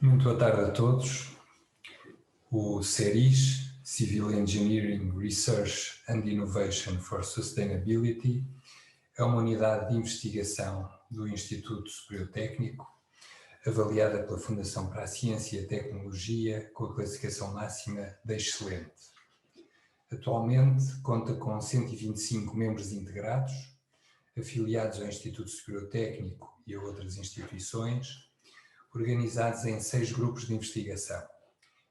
Muito boa tarde a todos. O CERIS, Civil Engineering Research and Innovation for Sustainability, é uma unidade de investigação do Instituto Superior Técnico, avaliada pela Fundação para a Ciência e a Tecnologia com a classificação máxima de excelente. Atualmente conta com 125 membros integrados, afiliados ao Instituto Superior Técnico e a outras instituições, organizados em 6 grupos de investigação: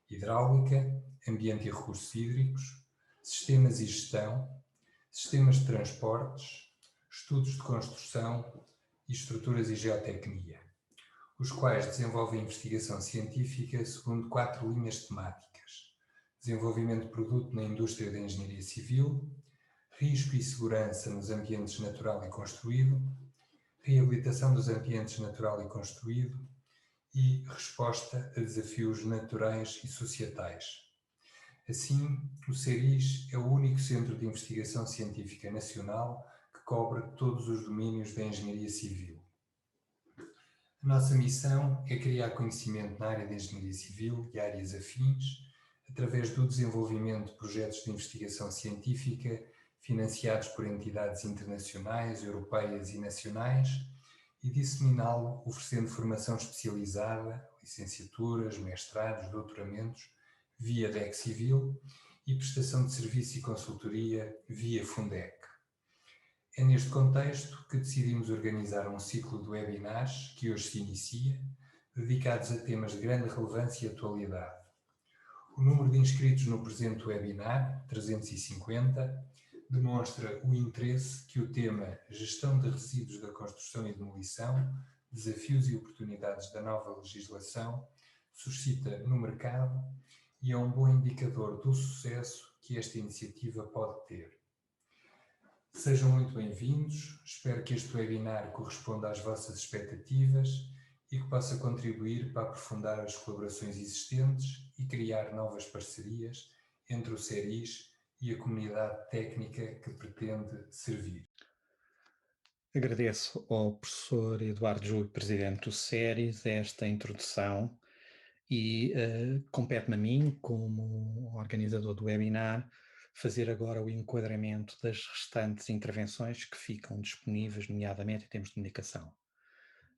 hidráulica, ambiente e recursos hídricos, sistemas e gestão, sistemas de transportes, estudos de construção e estruturas e geotecnia, os quais desenvolvem investigação científica segundo 4 linhas temáticas: desenvolvimento de produto na indústria da engenharia civil, risco e segurança nos ambientes natural e construído, reabilitação dos ambientes natural e construído e resposta a desafios naturais e societais. Assim, o CERIS é o único centro de investigação científica nacional que cobre todos os domínios da engenharia civil. A nossa missão é criar conhecimento na área da engenharia civil e áreas afins, através do desenvolvimento de projetos de investigação científica financiados por entidades internacionais, europeias e nacionais, e disseminá-lo oferecendo formação especializada, licenciaturas, mestrados, doutoramentos, via DEC Civil e prestação de serviço e consultoria via Fundec. É neste contexto que decidimos organizar um ciclo de webinars que hoje se inicia, dedicados a temas de grande relevância e atualidade. O número de inscritos no presente webinar, 350, demonstra o interesse que o tema Gestão de Resíduos da Construção e Demolição, Desafios e Oportunidades da Nova Legislação, suscita no mercado e é um bom indicador do sucesso que esta iniciativa pode ter. Sejam muito bem-vindos, espero que este webinar corresponda às vossas expectativas e que possa contribuir para aprofundar as colaborações existentes e criar novas parcerias entre o CERIS e a comunidade técnica que pretende servir. Agradeço ao professor Eduardo Júlio, presidente do CERIS, esta introdução e compete-me a mim, como organizador do webinar, fazer agora o enquadramento das restantes intervenções que ficam disponíveis, nomeadamente em termos de comunicação.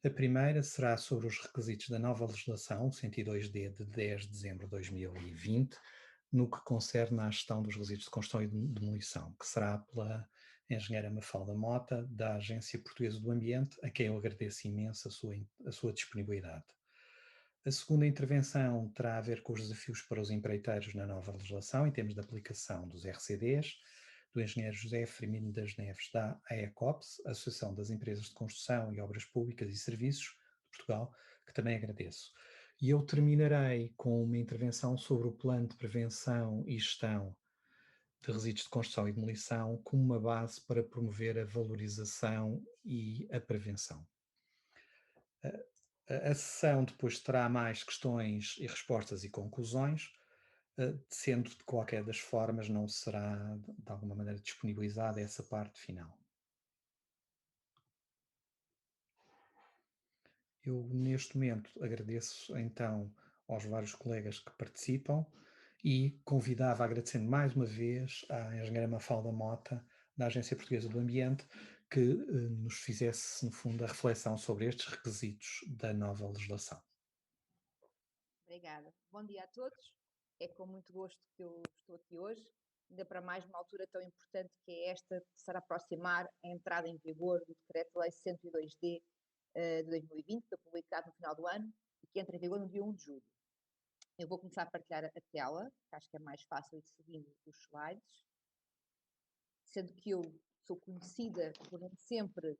A primeira será sobre os requisitos da nova legislação 102D de 10 de dezembro de 2020, no que concerne à gestão dos resíduos de construção e de demolição, que será pela engenheira Mafalda Mota, da Agência Portuguesa do Ambiente, a quem eu agradeço imenso a sua disponibilidade. A segunda intervenção terá a ver com os desafios para os empreiteiros na nova legislação, em termos de aplicação dos RCDs, do engenheiro José Firmino das Neves, da AECOPS, Associação das Empresas de Construção e Obras Públicas e Serviços de Portugal, que também agradeço. E eu terminarei com uma intervenção sobre o plano de prevenção e gestão de resíduos de construção e demolição como uma base para promover a valorização e a prevenção. A sessão depois terá mais questões e respostas e conclusões, sendo de qualquer das formas não será de alguma maneira disponibilizada essa parte final. Eu neste momento agradeço então aos vários colegas que participam e convidava, agradecendo mais uma vez à engenheira Mafalda Mota, da Agência Portuguesa do Ambiente, que nos fizesse, no fundo, a reflexão sobre estes requisitos da nova legislação. Obrigada. Bom dia a todos. É com muito gosto que eu estou aqui hoje, ainda para mais numa altura tão importante que é esta de se aproximar a entrada em vigor do Decreto-Lei 102D de 2020, que foi publicado no final do ano e que entra em vigor no dia 1 de julho. Eu vou começar a partilhar a tela, que acho que é mais fácil de seguir os slides, sendo que eu sou conhecida por nem sempre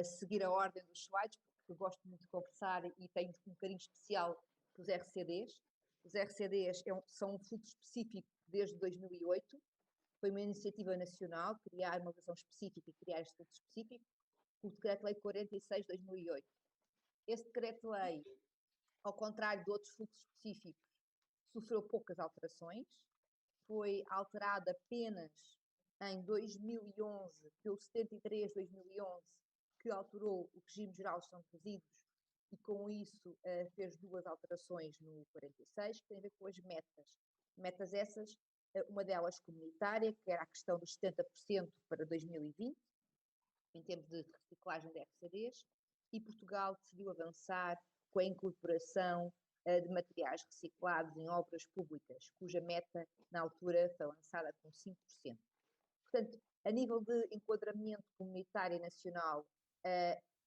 seguir a ordem dos slides, porque gosto muito de conversar e tenho um carinho especial os RCDs. Os RCDs são um fluxo específico desde 2008. Foi uma iniciativa nacional criar uma versão específica e criar este fluxo específico, o Decreto-Lei 46 de 2008. Este Decreto-Lei, ao contrário de outros fluxos específicos, sofreu poucas alterações. Foi alterado apenas em 2011 pelo 73 de 2011, que alterou o regime geral de gestão de resíduos e com isso fez 2 alterações no 46, que têm a ver com as metas. Metas essas, uma delas comunitária, que era a questão dos 70% para 2020, em termos de reciclagem de RCDs, e Portugal decidiu avançar com a incorporação de materiais reciclados em obras públicas, cuja meta, na altura, foi lançada com 5%. Portanto, a nível de enquadramento comunitário e nacional,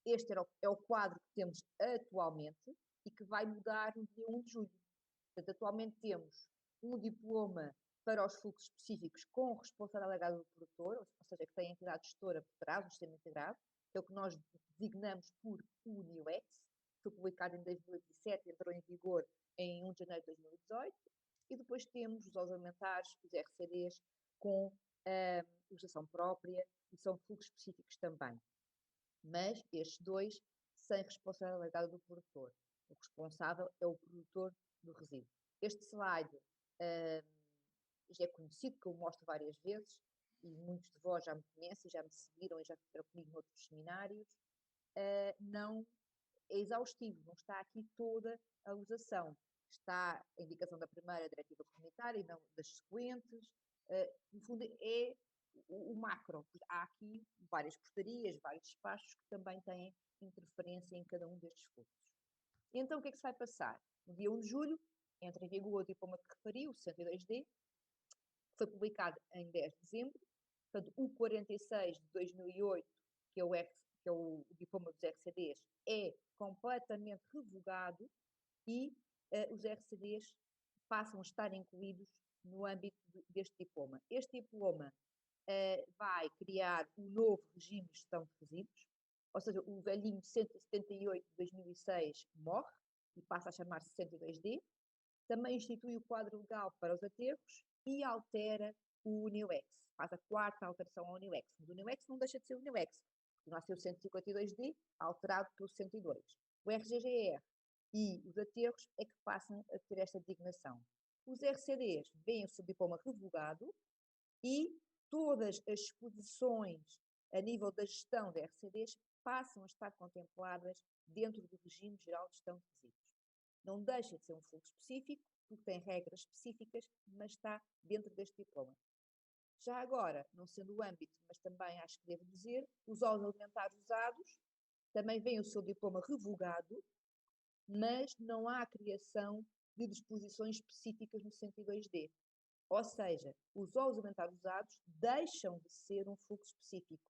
este é o quadro que temos atualmente e que vai mudar no dia 1 de julho. Portanto, atualmente temos um diploma para os fluxos específicos com responsabilidade delegada do produtor, ou seja, que tem a entidade gestora por trás, o sistema integrado, que é o que nós designamos por UNIUX, foi publicado em 2017 e entrou em vigor em 1 de janeiro de 2018, e depois temos os alimentares, os RCDs, com legislação própria, e são fluxos específicos também. Mas estes 2 sem responsabilidade delegada do produtor. O responsável é o produtor do resíduo. Este slide já é conhecido, que eu mostro várias vezes, e muitos de vós já me conhecem, já me seguiram e já fizeram comigo noutros seminários. Não é exaustivo, não está aqui toda a legislação. Está a indicação da primeira diretiva comunitária e não das sequentes. No fundo, é o macro. Há aqui várias portarias, vários despachos que também têm interferência em cada um destes fluxos. Então, o que é que se vai passar? No dia 1 de julho, entra em vigor o diploma que referiu, o 102D, que foi publicado em 10 de dezembro. Portanto, o 46 de 2008, que é o diploma dos RCDs, é completamente revogado e os RCDs passam a estar incluídos no âmbito deste diploma. Este diploma vai criar um novo regime de gestão de resíduos, ou seja, o velhinho 178 de 2006 morre e passa a chamar-se 102D. Também institui o quadro legal para os aterros e altera o UNIUX. Faz a 4ª alteração ao UNIUX. Mas o UNIUX não deixa de ser o UNIUX. Continua a ser o 152D, alterado pelo 102. O RGGR e os aterros é que passam a ter esta designação. Os RCDs veem o seu diploma revogado e todas as exposições a nível da gestão de RCDs passam a estar contempladas dentro do regime geral de gestão de resíduos. Não deixa de ser um fluxo específico, porque tem regras específicas, mas está dentro deste diploma. Já agora, não sendo o âmbito, mas também acho que devo dizer, os óleos alimentares usados também vêm o seu diploma revogado, mas não há criação de disposições específicas no 102D. Ou seja, os óleos alimentares usados deixam de ser um fluxo específico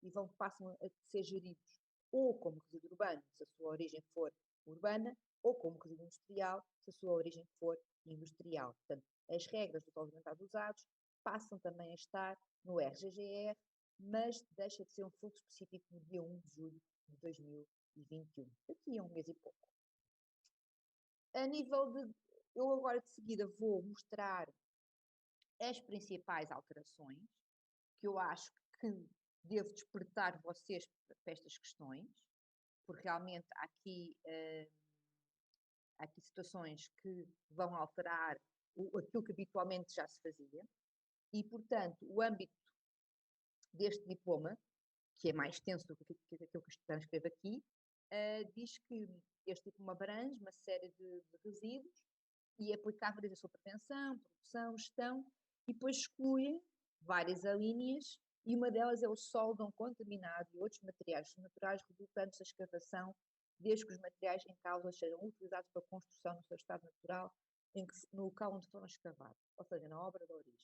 e passam a ser geridos ou como resíduo urbano, se a sua origem for urbana, ou como resíduo industrial, se a sua origem for industrial. Portanto, as regras dos óleos alimentares usados passam também a estar no RGGR, mas deixa de ser um fluxo específico no dia 1 de julho de 2021, daqui a um mês e pouco. A nível de... Eu agora de seguida vou mostrar as principais alterações que eu acho que devo despertar vocês para estas questões, porque realmente há aqui situações que vão alterar aquilo que habitualmente já se fazia, e, portanto, o âmbito deste diploma, que é mais extenso do que aquilo que escrevo aqui, diz que este diploma abrange uma série de resíduos e é aplicável desde a sua prevenção, produção, gestão, e depois exclui várias alíneas, e uma delas é o solo não contaminado e outros materiais naturais resultantes da escavação, desde que os materiais em causa sejam utilizados para construção no seu estado natural, no local onde foram escavados, ou seja, na obra de origem.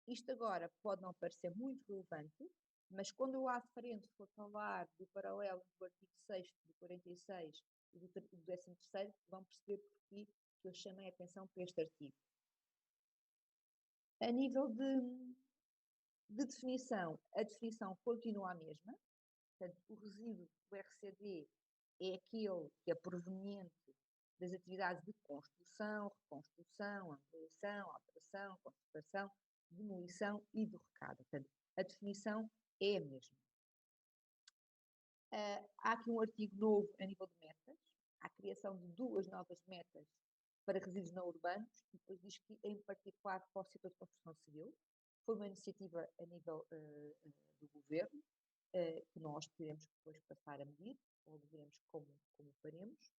Isto agora pode não parecer muito relevante, mas quando eu à frente for falar do paralelo entre o artigo 6º do 46 e do 13º, vão perceber porque que eu chamei a atenção para este artigo. A nível de definição, a definição continua a mesma. Portanto, o resíduo do RCD é aquele que é proveniente das atividades de construção, reconstrução, ampliação, alteração, conservação, demolição e do recado. Portanto, a definição é a mesma. Há aqui um artigo novo a nível de metas. Há a criação de 2 novas metas para resíduos não urbanos, e depois diz que, em particular, para o setor de construção civil. Foi uma iniciativa a nível do governo, que nós teremos que depois passar a medir, ou veremos como faremos.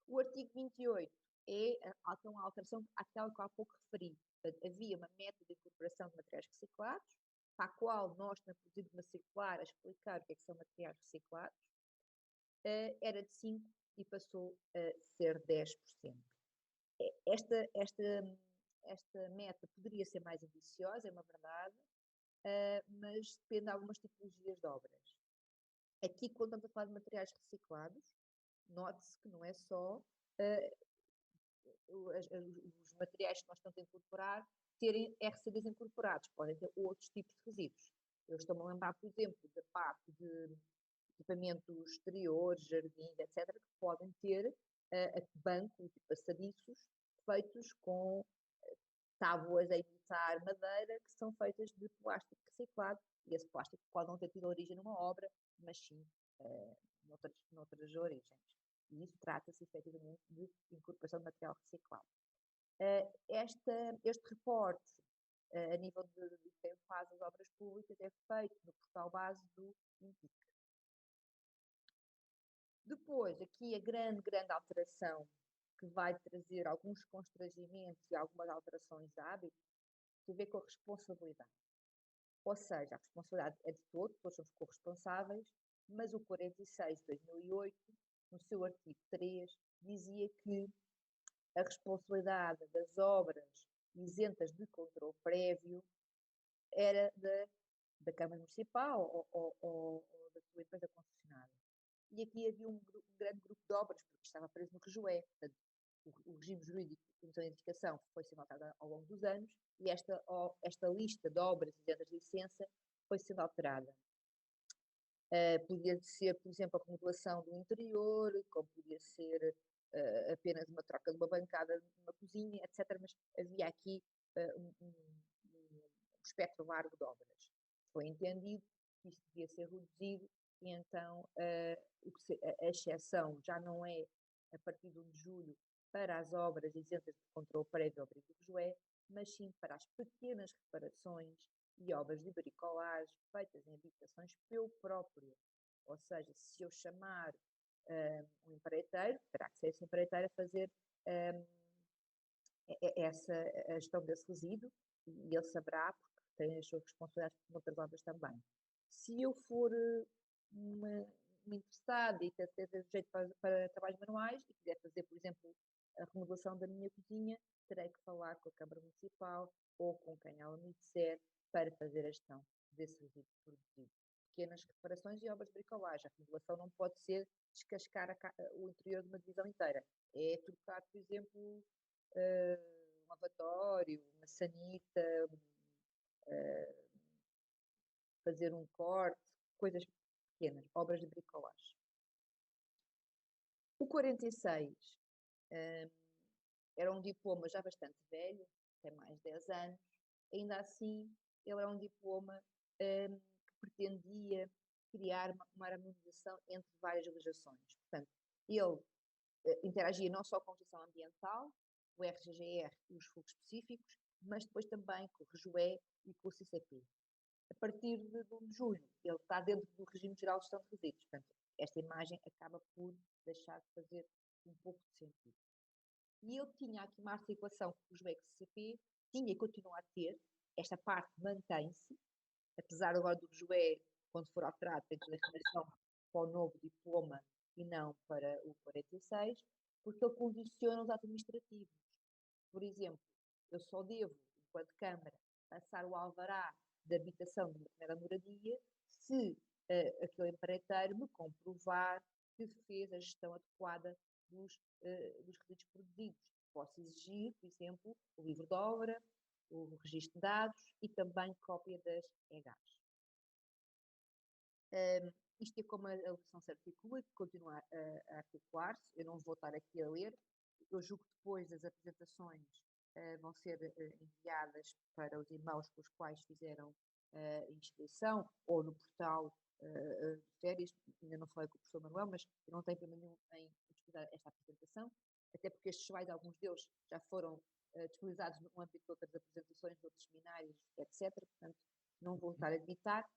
O artigo 28 é uma alteração àquela que há pouco referi. Portanto, havia uma meta de incorporação de materiais reciclados, para a qual nós, na procedura circular, a explicar o que é que são materiais reciclados, era de 5% e passou a ser 10%. Esta meta poderia ser mais ambiciosa, é uma verdade, mas depende de algumas tipologias de obras. Aqui, quando estamos a falar de materiais reciclados, note-se que não é só os materiais que nós estamos a incorporar terem RCDs incorporados, podem ter outros tipos de resíduos. Eu estou-me a lembrar, por exemplo, da parte de equipamentos exteriores, jardins, etc., que podem ter bancos e passadiços feitos com tábuas a imitar madeira, que são feitas de plástico reciclado, e esse plástico pode não ter tido origem numa obra, mas sim noutras origens. E isso trata-se efetivamente de incorporação de material reciclado. Este reporte, a nível de quem faz as obras públicas, é feito no portal base do INPIC. Depois, aqui a grande alteração que vai trazer alguns constrangimentos e algumas alterações de hábito, tem a ver com a responsabilidade. Ou seja, a responsabilidade é de todos somos corresponsáveis, mas o 46 de 2008, no seu artigo 3, dizia que a responsabilidade das obras isentas de controle prévio era da Câmara Municipal ou da sua empresa concessionária. E aqui havia um grande grupo de obras, porque estava preso no REJUE. Portanto, o regime jurídico de comissão de identificação foi sendo alterado ao longo dos anos e esta lista de obras isentas de licença foi sendo alterada. Podia ser, por exemplo, a remodelação do interior, como podia ser apenas uma troca de uma bancada numa cozinha, etc. Mas havia aqui um espectro largo de obras. Foi entendido que isto devia ser reduzido e então a exceção já não é a partir de 1 de julho para as obras isentas de controle prévio ao abrigo do REJUE, mas sim para as pequenas reparações e obras de bricolagem feitas em habitações pelo próprio. Ou seja, se eu chamar um empreiteiro, terá que ser esse empreiteiro a fazer a gestão desse resíduo e ele saberá, porque tem as suas responsabilidades por outras obras também. Se eu for uma interessada e ter jeito para trabalhos manuais e quiser fazer, por exemplo, a remodelação da minha cozinha, terei que falar com a Câmara Municipal ou com quem ela me disser para fazer a gestão desse resíduo produzido. Pequenas reparações e obras de bricolagem. A remodelação não pode ser descascar o interior de uma divisão inteira. É trocar, por exemplo, um lavatório, uma sanita, fazer um corte, coisas pequenas, obras de bricolagem. O 46 era um diploma já bastante velho, tem mais de 10 anos, ainda assim ele é um diploma que pretendia criar uma harmonização entre várias legislações. Portanto, ele interagia não só com a legislação ambiental, o RGGR e os fluxos específicos, mas depois também com o REJUE e com o CCP. A partir de 1 de julho, ele está dentro do regime geral de gestão de resíduos. Portanto, esta imagem acaba por deixar de fazer um pouco de sentido. E ele tinha aqui uma articulação com o REJUE e com o CCP, tinha e continua a ter, esta parte mantém-se, apesar agora do REJUE, quando for alterado, tem que fazer relação para o novo diploma e não para o 46, porque ele condiciona os administrativos. Por exemplo, eu só devo, enquanto Câmara, passar o alvará de habitação de uma determinada moradia se aquele empreiteiro me comprovar que fez a gestão adequada dos resíduos produzidos. Posso exigir, por exemplo, o livro de obra, o registro de dados e também cópia das EGAs. Isto é como a legislação se articula e continua a articular-se. Eu não vou estar aqui a ler. Eu julgo que depois as apresentações vão ser enviadas para os irmãos com os quais fizeram a inscrição ou no portal de férias. Ainda não falei com o professor Manuel, mas eu não tenho problema nenhum em disponibilizar esta apresentação, até porque estes slides, alguns deles já foram disponibilizados no âmbito de outras apresentações, de outros seminários, etc. Portanto, não vou estar a editar.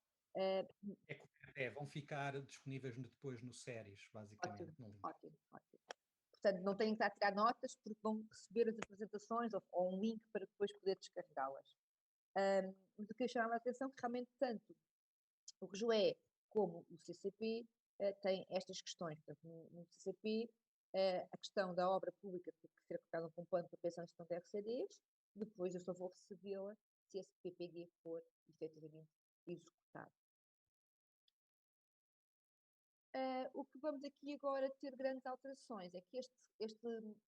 Vão ficar disponíveis depois no séries, basicamente. Ótimo. Portanto, não têm que estar a tirar notas, porque vão receber as apresentações ou um link para depois poder descarregá-las. Mas eu queria chamar a atenção que realmente tanto o REJOE como o CCP têm estas questões. Portanto, no CCP, a questão da obra pública tem que ser colocada no compondo para a pensão e gestão de RCDs, depois eu só vou recebê-la se esse PPG for efetivamente executado. O que vamos aqui agora ter grandes alterações é que este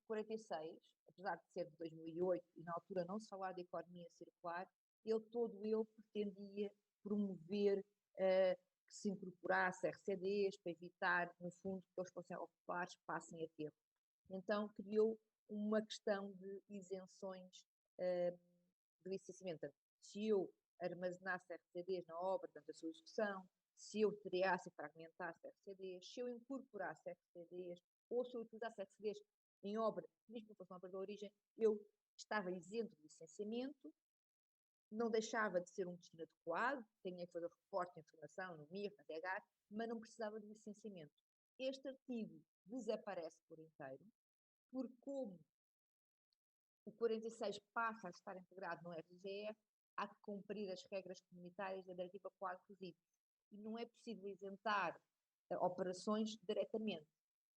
46, apesar de ser de 2008 e na altura não se falar de economia circular, todo ele pretendia promover que se incorporasse RCDs para evitar, no fundo, que os ocupar passem a termo. Então criou uma questão de isenções de licenciamento. Se eu armazenasse RCDs na obra, portanto a sua execução, se eu criasse e fragmentasse RCDs, se eu incorporasse RCDs, ou se eu utilizasse RCDs em obra, mesmo que fosse uma obra de origem, eu estava isento de licenciamento, não deixava de ser um destino adequado, tinha que fazer reporte de informação no MIR, na DH, mas não precisava de licenciamento. Este artigo desaparece por inteiro, porque como o 46 passa a estar integrado no RGE, há que cumprir as regras comunitárias da Diretiva Quadro de Resíduos. E não é possível isentar operações diretamente.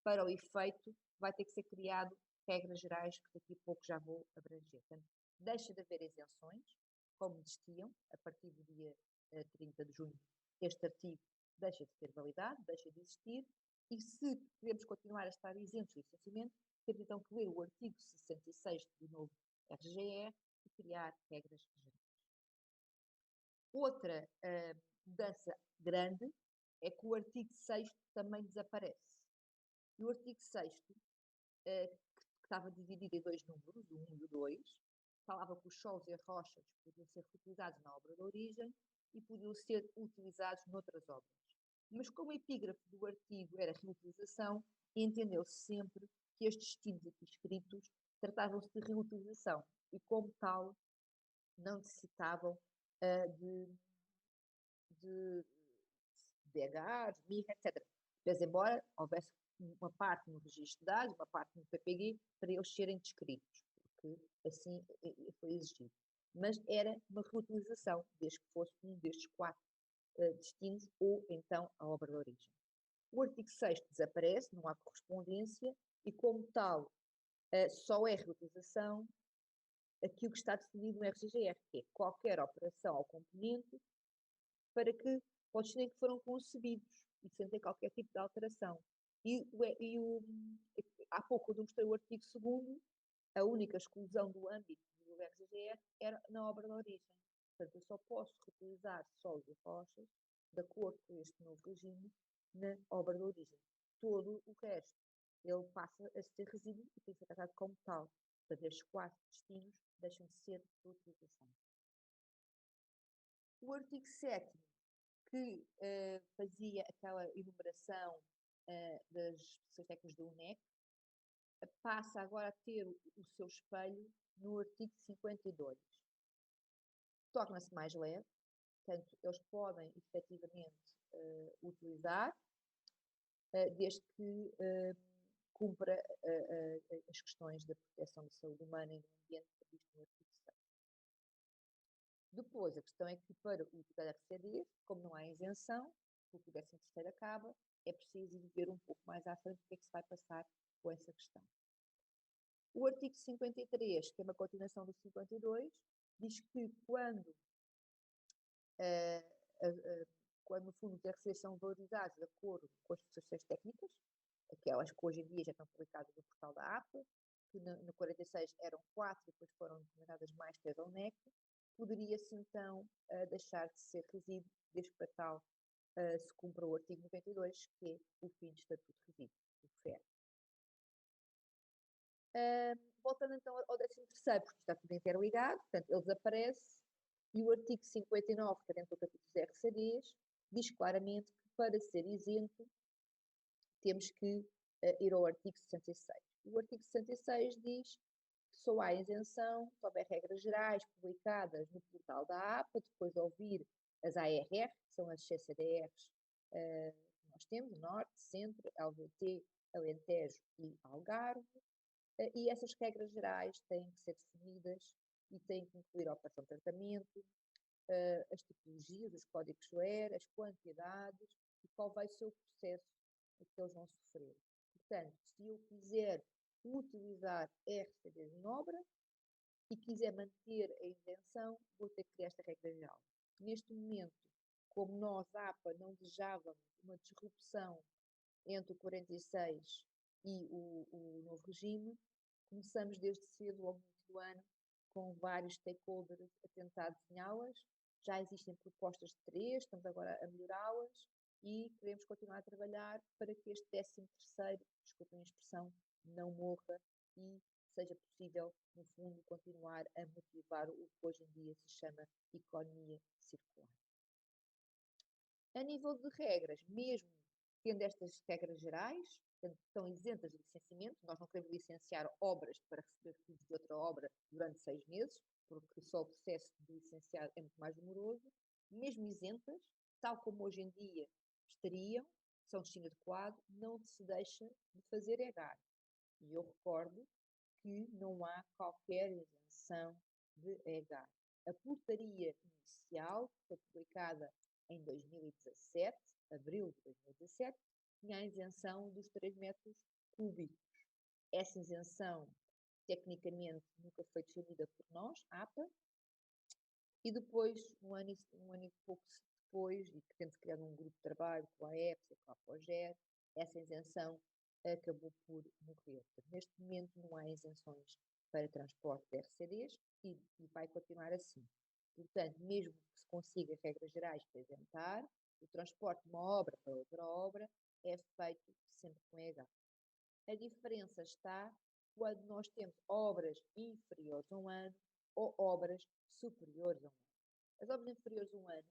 Para o efeito, vai ter que ser criado regras gerais, que daqui a pouco já vou abranger. Portanto, deixa de haver isenções, como existiam, a partir do dia 30 de junho, este artigo deixa de ter validade, deixa de existir, e se queremos continuar a estar isentos de licenciamento, temos então que ler o artigo 66 do novo RGE e criar regras gerais. Outra mudança grande é que o artigo 6º também desaparece. E o artigo 6º, que estava dividido em dois números, o 1 e o 2, falava que os solos e as rochas podiam ser reutilizados na obra de origem e podiam ser utilizados noutras obras. Mas como o epígrafe do artigo era reutilização, entendeu-se sempre que estes destinos aqui escritos tratavam-se de reutilização e, como tal, não necessitavam de DHs, MIR, etc. Mas, embora houvesse uma parte no registro de dados, uma parte no PPG, para eles serem descritos, porque assim foi exigido. Mas era uma reutilização, desde que fosse um destes 4 destinos, ou então a obra de origem. O artigo 6º desaparece, não há correspondência, e como tal, só é reutilização aquilo que está definido no RGGR, que é qualquer operação ou componente para que os destinos que foram concebidos e sem ter qualquer tipo de alteração. Há pouco eu mostrei o artigo 2º, a única exclusão do âmbito do RGGR era na obra de origem. Portanto, eu só posso reutilizar solos e rochas, de acordo com este novo regime, na obra de origem. Todo o resto, ele passa a ser resíduo e tem que ser tratado como tal. Portanto, estes 4 destinos deixam de ser de utilização. O artigo 7º, que fazia aquela enumeração das especificações técnicas do UNEC, passa agora a ter o seu espelho no artigo 52. Torna-se mais leve, portanto, eles podem efetivamente utilizar, desde que cumpra as questões da proteção da saúde humana e do ambiente previsto no artigo 6. Depois, a questão é que para utilizar RCDs, como não há isenção, porque o 13º acaba, é preciso ir ver um pouco mais à frente o que é que se vai passar com essa questão. O artigo 53, que é uma continuação do 52, diz que quando no fundo os RCDs são valorizados de acordo com as especificações técnicas, aquelas que hoje em dia já estão publicadas no portal da APA, que no 46 eram 4 e depois foram encomendadas mais 3 ao NEC, poderia-se então deixar de ser resíduo, desde que para tal se cumpra o artigo 92, que é o fim de estatuto de resíduo, o FER. Voltando então ao 13º, porque está tudo interligado, portanto, ele desaparece, e o artigo 59, que é dentro do capítulo dos RCDs, diz claramente que para ser isento temos que ir ao artigo 66. O artigo 66 diz que só há isenção se houver regras gerais publicadas no portal da APA, depois de ouvir as ARR, que são as CCDRs que nós temos, Norte, Centro, LVT, Alentejo e Algarve, e essas regras gerais têm que ser definidas e têm que incluir a operação de tratamento, as tipologias, os códigos SUER, as quantidades e qual vai ser o processo que eles vão sofrer. Portanto, se eu quiser utilizar RCDs em obra e quiser manter a isenção, vou ter que criar esta regra geral. Neste momento, como nós, APA, não desejávamos uma disrupção entre o 46 e o novo regime, começamos desde cedo, ao início do ano, com vários stakeholders a tentar desenhá-las. Já existem propostas de 3, estamos agora a melhorá-las e queremos continuar a trabalhar para que este 13º, desculpem a expressão, não morra e seja possível, no fundo, continuar a motivar o que hoje em dia se chama economia circular. A nível de regras, mesmo tendo estas regras gerais, estão isentas de licenciamento, nós não queremos licenciar obras para receber recursos de outra obra durante 6 meses, porque só o processo de licenciar é muito mais demoroso, mesmo isentas, tal como hoje em dia estariam, são destino adequado, não se deixa de fazer EGAR. E eu recordo que não há qualquer isenção de EGAR. A portaria inicial, que foi publicada em 2017, abril de 2017, tinha a isenção dos 3 metros cúbicos. Essa isenção, tecnicamente, nunca foi defendida por nós, APA, e depois, um ano e pouco depois, e tendo criado um grupo de trabalho com a EPSA e com a APOGER, essa isenção acabou por morrer. Neste momento não há isenções para transporte de RCDs e vai continuar assim. Portanto, mesmo que se consiga regras gerais para isentar, o transporte de uma obra para outra obra é feito sempre com EGAR. A diferença está quando nós temos obras inferiores a um ano ou obras superiores a um ano. As obras inferiores a um ano,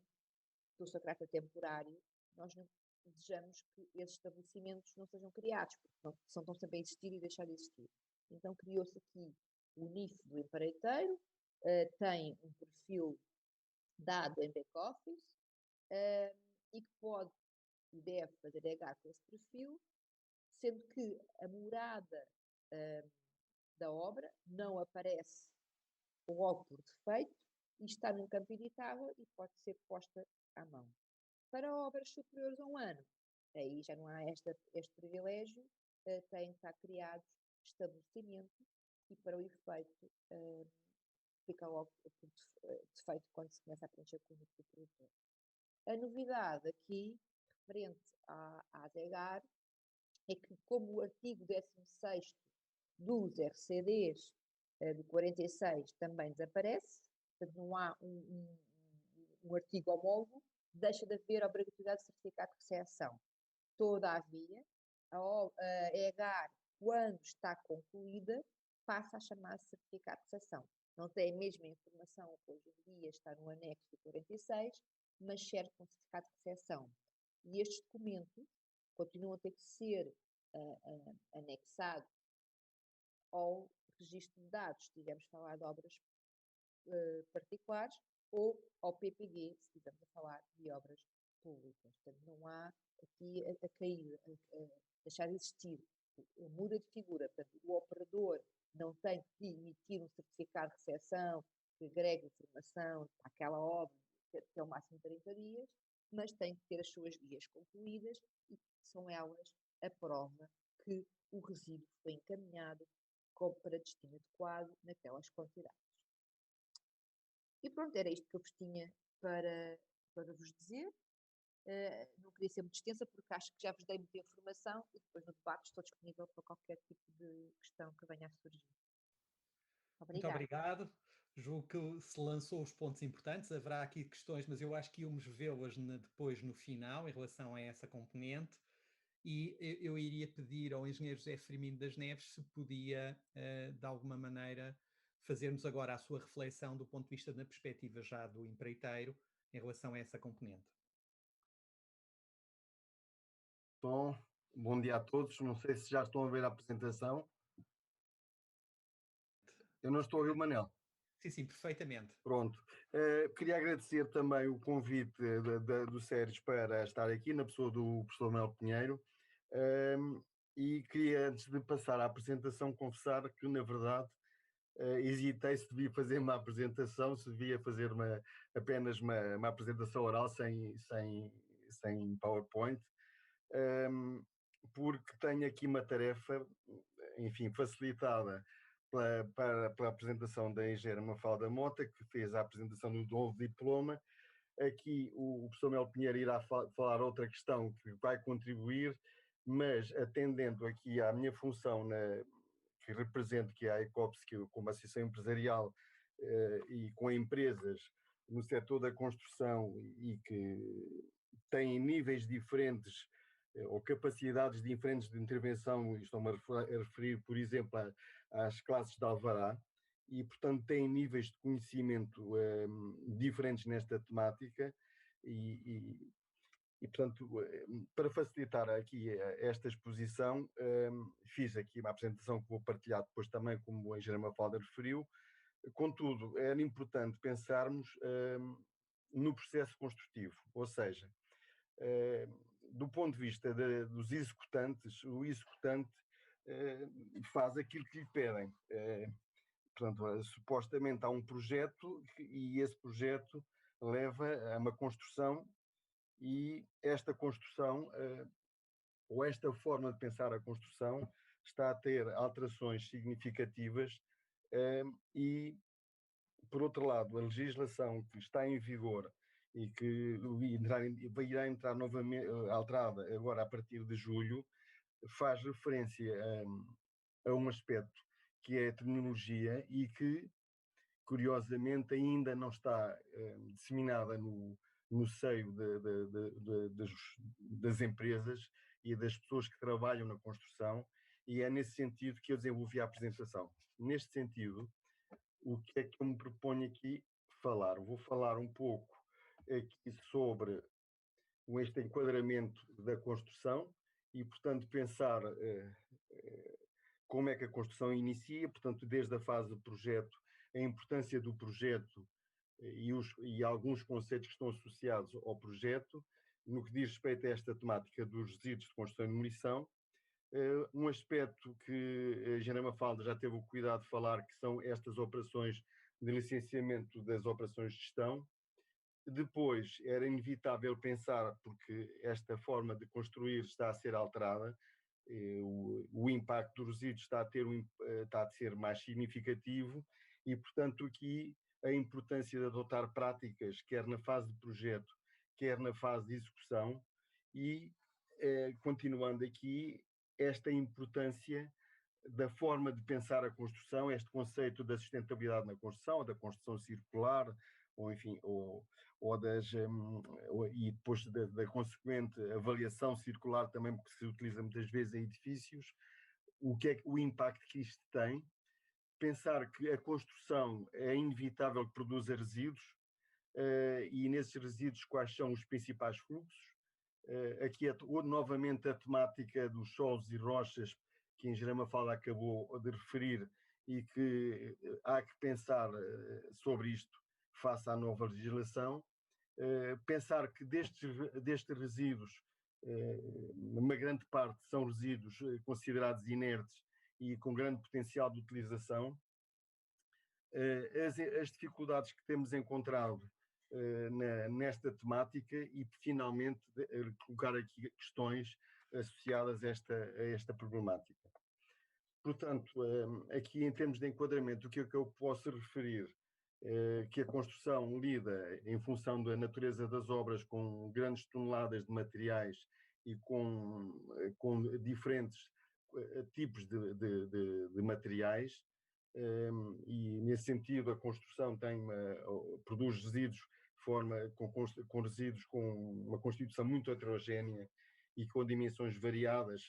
do seu caráter temporário, nós não desejamos que esses estabelecimentos não sejam criados, porque estão sempre a existir e deixar de existir. Então criou-se aqui o NIF do empreiteiro, tem um perfil dado em back-office e que pode e deve fazer EGAR com esse perfil, sendo que a morada da obra não aparece logo por defeito e está num campo editável e pode ser posta à mão. Para obras superiores a um ano, aí já não há este privilégio, têm que estar criados estabelecimentos e para o efeito fica logo por defeito quando se começa a preencher com o número do produtor. A novidade aqui, referente à EGAR, é que como o artigo 16º dos RCDs do 46 também desaparece, portanto não há um artigo homólogo, deixa de haver a obrigatoriedade de certificado de recepção. Todavia, a EGAR, quando está concluída, passa a chamar-se certificado de recepção. Não tem a mesma informação que hoje em dia está no anexo do 46, mas serve como certificado de recepção. E estes documentos continuam a ter que ser anexados ao registro de dados, se estivermos a falar de obras particulares, ou ao PPG, se estivermos a falar de obras públicas. Portanto, não há aqui a cair, a deixar de existir. Muda de figura. Portanto, o operador não tem que emitir um certificado de recepção que agregue informação para aquela obra, que é o máximo de 30 dias, mas tem que ter as suas vias concluídas e são elas a prova que o resíduo foi encaminhado para destino adequado naquelas quantidades. E pronto, era isto que eu vos tinha para vos dizer. Não queria ser muito extensa porque acho que já vos dei muita informação e depois no debate estou disponível para qualquer tipo de questão que venha a surgir. Muito obrigado. Julgo que se lançou os pontos importantes. Haverá aqui questões, mas eu acho que íamos vê-las depois no final em relação a essa componente. E eu iria pedir ao engenheiro José Firmino das Neves se podia, de alguma maneira, fazermos agora a sua reflexão do ponto de vista da perspectiva já do empreiteiro em relação a essa componente. Bom dia a todos. Não sei se já estão a ver a apresentação. Eu não estou a ouvir o Manel. Sim, perfeitamente. Pronto. Queria agradecer também o convite do Sérgio para estar aqui, na pessoa do professor Manuel Pinheiro. E queria, antes de passar à apresentação, confessar que, na verdade, hesitei se devia fazer uma apresentação, se devia fazer apenas uma apresentação oral sem PowerPoint, porque tenho aqui uma tarefa, enfim, facilitada pela apresentação da engenheira Mafalda Mota, que fez a apresentação do novo diploma. Aqui o professor Mel Pinheiro irá falar outra questão que vai contribuir, mas atendendo aqui à minha função que represento, que é a ECOPS, que eu, como associação empresarial e com empresas no setor da construção e que têm níveis diferentes ou capacidades diferentes de intervenção, e estou-me a referir, por exemplo, às classes de alvará, e, portanto, têm níveis de conhecimento diferentes nesta temática e, portanto, para facilitar aqui esta exposição, fiz aqui uma apresentação que vou partilhar depois também, como a engenheira Mafalda referiu. Contudo, era importante pensarmos no processo construtivo, ou seja, do ponto de vista dos executantes, o executante faz aquilo que lhe pedem. Portanto, supostamente há um projeto e esse projeto leva a uma construção, e esta construção, ou esta forma de pensar a construção, está a ter alterações significativas e, por outro lado, a legislação que está em vigor e que irá entrar novamente, alterada agora a partir de julho, faz referência a um aspecto que é a terminologia e que, curiosamente, ainda não está disseminada no seio das empresas e das pessoas que trabalham na construção, e é nesse sentido que eu desenvolvi a apresentação. Neste sentido, o que é que eu me proponho aqui falar? Vou falar um pouco aqui sobre este enquadramento da construção e, portanto, pensar como é que a construção inicia, portanto, desde a fase de projeto, a importância do projeto e alguns conceitos que estão associados ao projeto, no que diz respeito a esta temática dos resíduos de construção e demolição. Um aspecto que a engenheira Mafalda já teve o cuidado de falar, que são estas operações de licenciamento das operações de gestão. Depois, era inevitável pensar, porque esta forma de construir está a ser alterada, o impacto dos resíduos está a ser mais significativo e, portanto, aqui a importância de adotar práticas, quer na fase de projeto, quer na fase de execução, e, continuando aqui, esta importância da forma de pensar a construção, este conceito da sustentabilidade na construção, ou da construção circular, ou enfim, e depois da consequente avaliação circular também, porque se utiliza muitas vezes em edifícios, o que é o impacto que isto tem. Pensar que a construção é inevitável que produza resíduos, e nesses resíduos quais são os principais fluxos. Aqui novamente a temática dos solos e rochas, que a engenheira Mafalda acabou de referir, e que há que pensar sobre isto face à nova legislação. Pensar que destes resíduos, uma grande parte são resíduos considerados inertes e com grande potencial de utilização. As dificuldades que temos encontrado nesta temática e, finalmente, colocar aqui questões associadas a esta problemática. Portanto, aqui em termos de enquadramento, o que é que eu posso referir? Que a construção lida, em função da natureza das obras, com grandes toneladas de materiais e com diferentes tipos de materiais, e nesse sentido a construção produz resíduos com resíduos com uma constituição muito heterogénea e com dimensões variadas.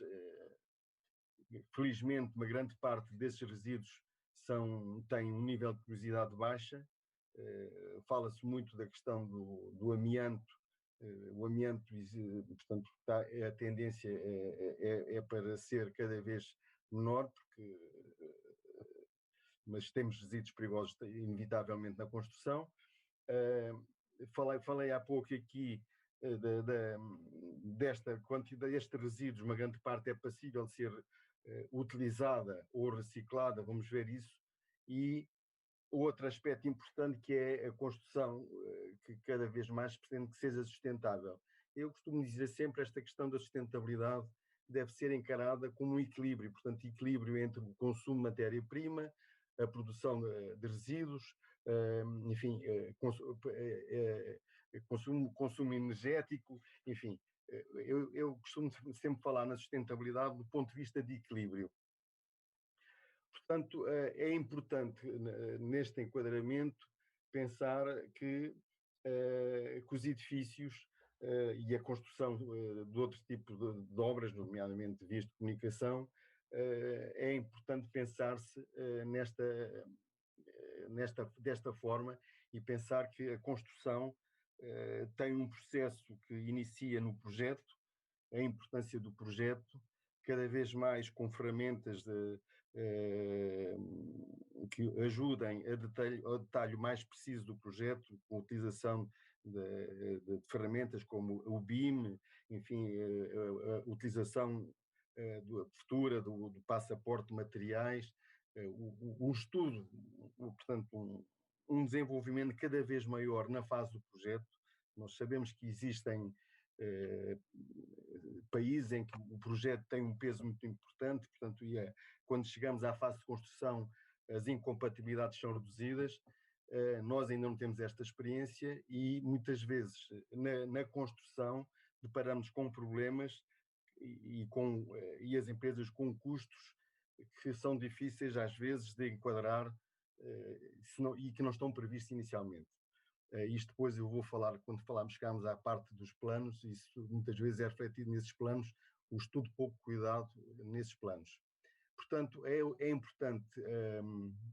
Felizmente, uma grande parte desses resíduos tem um nível de porosidade baixa. Fala-se muito da questão do amianto. O amianto, portanto, a tendência é para ser cada vez menor, porque mas temos resíduos perigosos inevitavelmente na construção. Falei há pouco aqui desta quantidade, destes resíduos, uma grande parte é passível de ser utilizada ou reciclada, vamos ver isso, e outro aspecto importante que é a construção, que cada vez mais pretende que seja sustentável. Eu costumo dizer sempre esta questão da sustentabilidade deve ser encarada como um equilíbrio, portanto, equilíbrio entre o consumo de matéria-prima, a produção de resíduos, enfim, consumo energético, enfim. Eu costumo sempre falar na sustentabilidade do ponto de vista de equilíbrio. Portanto, é importante neste enquadramento pensar que os edifícios e a construção de outro tipo de obras, nomeadamente vias de comunicação, é importante pensar-se desta forma e pensar que a construção tem um processo que inicia no projeto, a importância do projeto, cada vez mais com ferramentas que ajudem ao detalhe mais preciso do projeto, com a utilização de ferramentas como o BIM, enfim, a utilização futura do passaporte de materiais, o estudo, portanto, um desenvolvimento cada vez maior na fase do projeto. Nós sabemos que existem países em que o projeto tem um peso muito importante, portanto, quando chegamos à fase de construção, as incompatibilidades são reduzidas. Nós ainda não temos esta experiência e muitas vezes na construção deparamos com problemas e as empresas com custos que são difíceis às vezes de enquadrar e que não estão previstos inicialmente. Isto depois eu vou falar, quando chegarmos à parte dos planos, isso muitas vezes é refletido nesses planos, o estudo pouco cuidado nesses planos. Portanto, é importante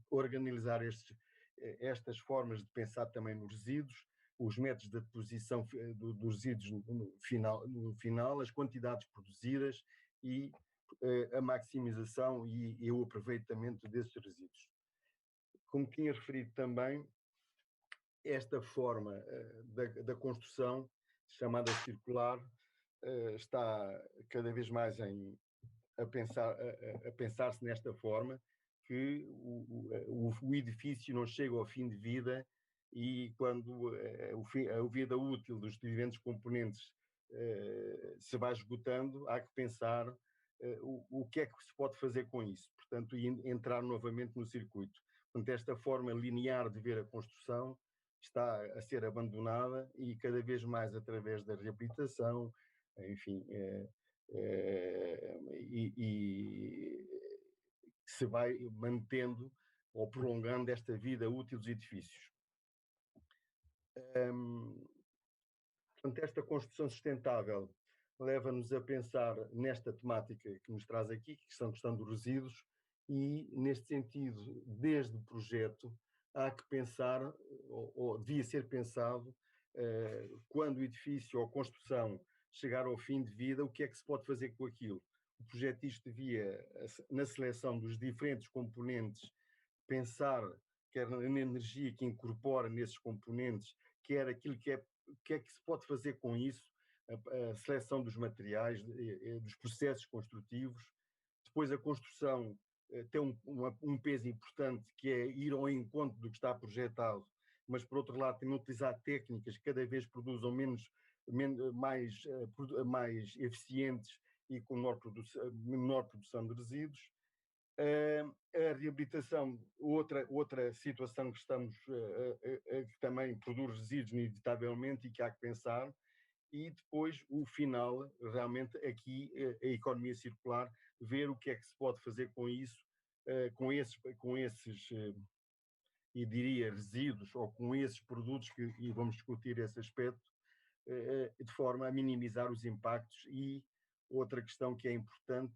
organizar estas formas de pensar também nos resíduos, os métodos de deposição dos resíduos no final, as quantidades produzidas e a maximização e o aproveitamento desses resíduos. Como tinha referido também, esta forma da construção, chamada circular, está cada vez mais a pensar-se nesta forma, que o edifício não chega ao fim de vida e quando a vida útil dos diferentes componentes se vai esgotando, há que pensar o que é que se pode fazer com isso, portanto, e entrar novamente no circuito. Portanto, esta forma linear de ver a construção está a ser abandonada e cada vez mais através da reabilitação, enfim, e se vai mantendo ou prolongando esta vida útil dos edifícios. Portanto, esta construção sustentável leva-nos a pensar nesta temática que nos traz aqui, que são a questão dos resíduos, e neste sentido, desde o projeto, há que pensar, ou devia ser pensado, quando o edifício ou a construção chegar ao fim de vida, o que é que se pode fazer com aquilo? O projetista devia, na seleção dos diferentes componentes, pensar quer na energia que incorpora nesses componentes, quer aquilo que é que se pode fazer com isso, a seleção dos materiais, dos processos construtivos. Depois a construção tem um peso importante, que é ir ao encontro do que está projetado, mas por outro lado também utilizar técnicas que cada vez produzam mais eficientes e com menor produção de resíduos. A reabilitação, outra situação que que também produz resíduos inevitavelmente e que há que pensar, e depois o final, realmente aqui a economia circular, ver o que é que se pode fazer com isso, com esses e diria resíduos, ou com esses produtos, e vamos discutir esse aspecto, de forma a minimizar os impactos. E outra questão que é importante,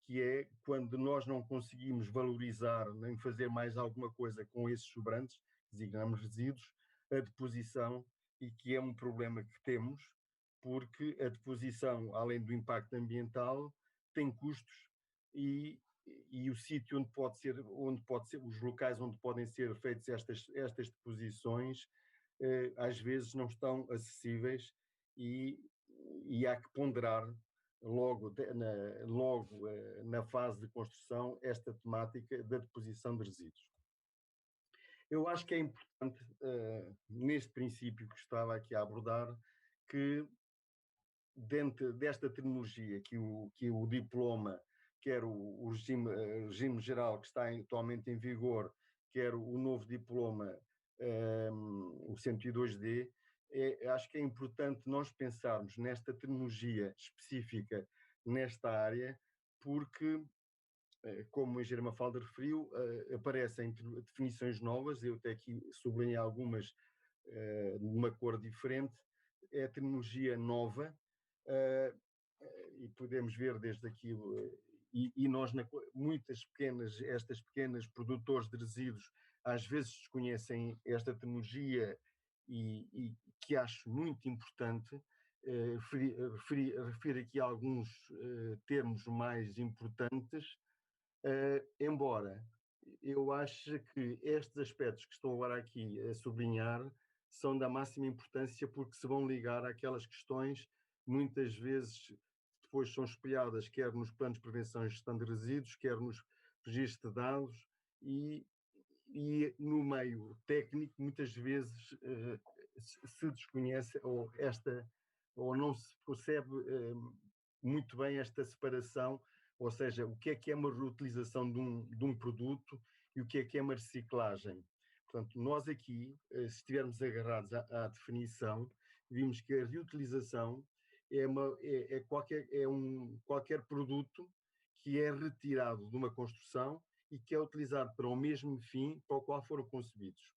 que é quando nós não conseguimos valorizar nem fazer mais alguma coisa com esses sobrantes, designamos resíduos, a deposição, e que é um problema que temos, porque a deposição, além do impacto ambiental, tem custos e e o sítio onde pode ser, os locais onde podem ser feitas estas deposições, às vezes não estão acessíveis e há que ponderar logo na fase de construção esta temática da deposição de resíduos. Eu acho que é importante, neste princípio que estava aqui a abordar, que dentro desta terminologia que o diploma, quer o regime geral que está atualmente em vigor, quer o novo diploma, o 102D, acho que é importante nós pensarmos nesta terminologia específica nesta área, porque, como a engenheira Mafalda referiu, aparecem definições novas, eu até aqui sublinhei algumas de uma cor diferente, é a terminologia nova, e podemos ver desde aqui, e nós, estas pequenas produtores de resíduos, às vezes desconhecem esta terminologia e que acho muito importante. Refiro aqui alguns termos mais importantes, embora eu acho que estes aspectos que estou agora aqui a sublinhar são da máxima importância, porque se vão ligar àquelas questões, muitas vezes depois são espelhadas quer nos planos de prevenção e gestão de resíduos, quer nos registros de dados e no meio técnico muitas vezes se desconhece ou não se percebe muito bem esta separação, ou seja, o que é uma reutilização de um produto e o que é uma reciclagem. Portanto, nós aqui, se estivermos agarrados à definição, vimos que a reutilização qualquer produto que é retirado de uma construção e que é utilizado para o mesmo fim para o qual foram concebidos.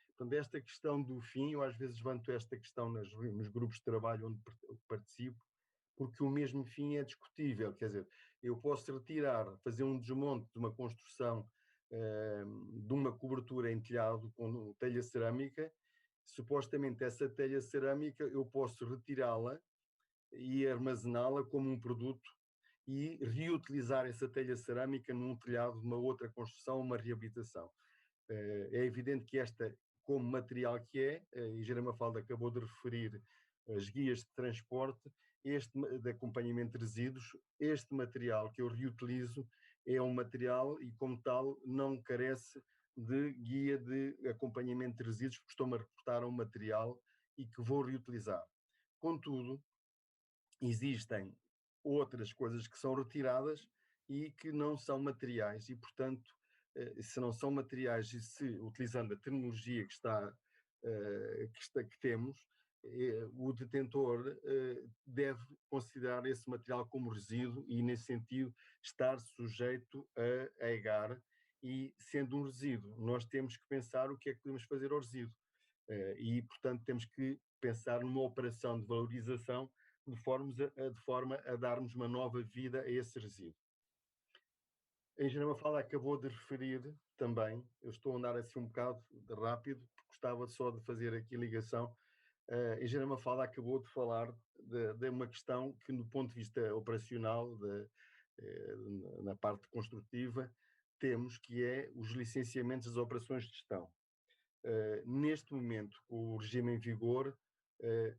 Portanto, esta questão do fim, eu às vezes levanto esta questão nos grupos de trabalho onde participo, porque o mesmo fim é discutível, quer dizer, eu posso retirar, fazer um desmonte de uma construção, de uma cobertura em telhado com telha cerâmica, supostamente essa telha cerâmica eu posso retirá-la e armazená-la como um produto e reutilizar essa telha cerâmica num telhado de uma outra construção, uma reabilitação. É evidente que esta, como material que é, a engenheira Mafalda acabou de referir as guias de transporte, de acompanhamento de resíduos, este material que eu reutilizo é um material e, como tal, não carece de guia de acompanhamento de resíduos, porque estou-me a reportar a um material e que vou reutilizar. Contudo, existem outras coisas que são retiradas e que não são materiais e, portanto, se não são materiais e se, utilizando a terminologia que temos, o detentor deve considerar esse material como resíduo e, nesse sentido, estar sujeito a EGAR e, sendo um resíduo, nós temos que pensar o que é que podemos fazer ao resíduo e, portanto, temos que pensar numa operação de valorização de forma a darmos uma nova vida a esse resíduo. A engenheira Mafalda acabou de referir também, eu estou a andar assim um bocado rápido, porque gostava só de fazer aqui a ligação. A engenheira Mafalda acabou de falar de uma questão que, do ponto de vista operacional, na parte construtiva, temos, que é os licenciamentos das operações de gestão. Neste momento, com o regime em vigor,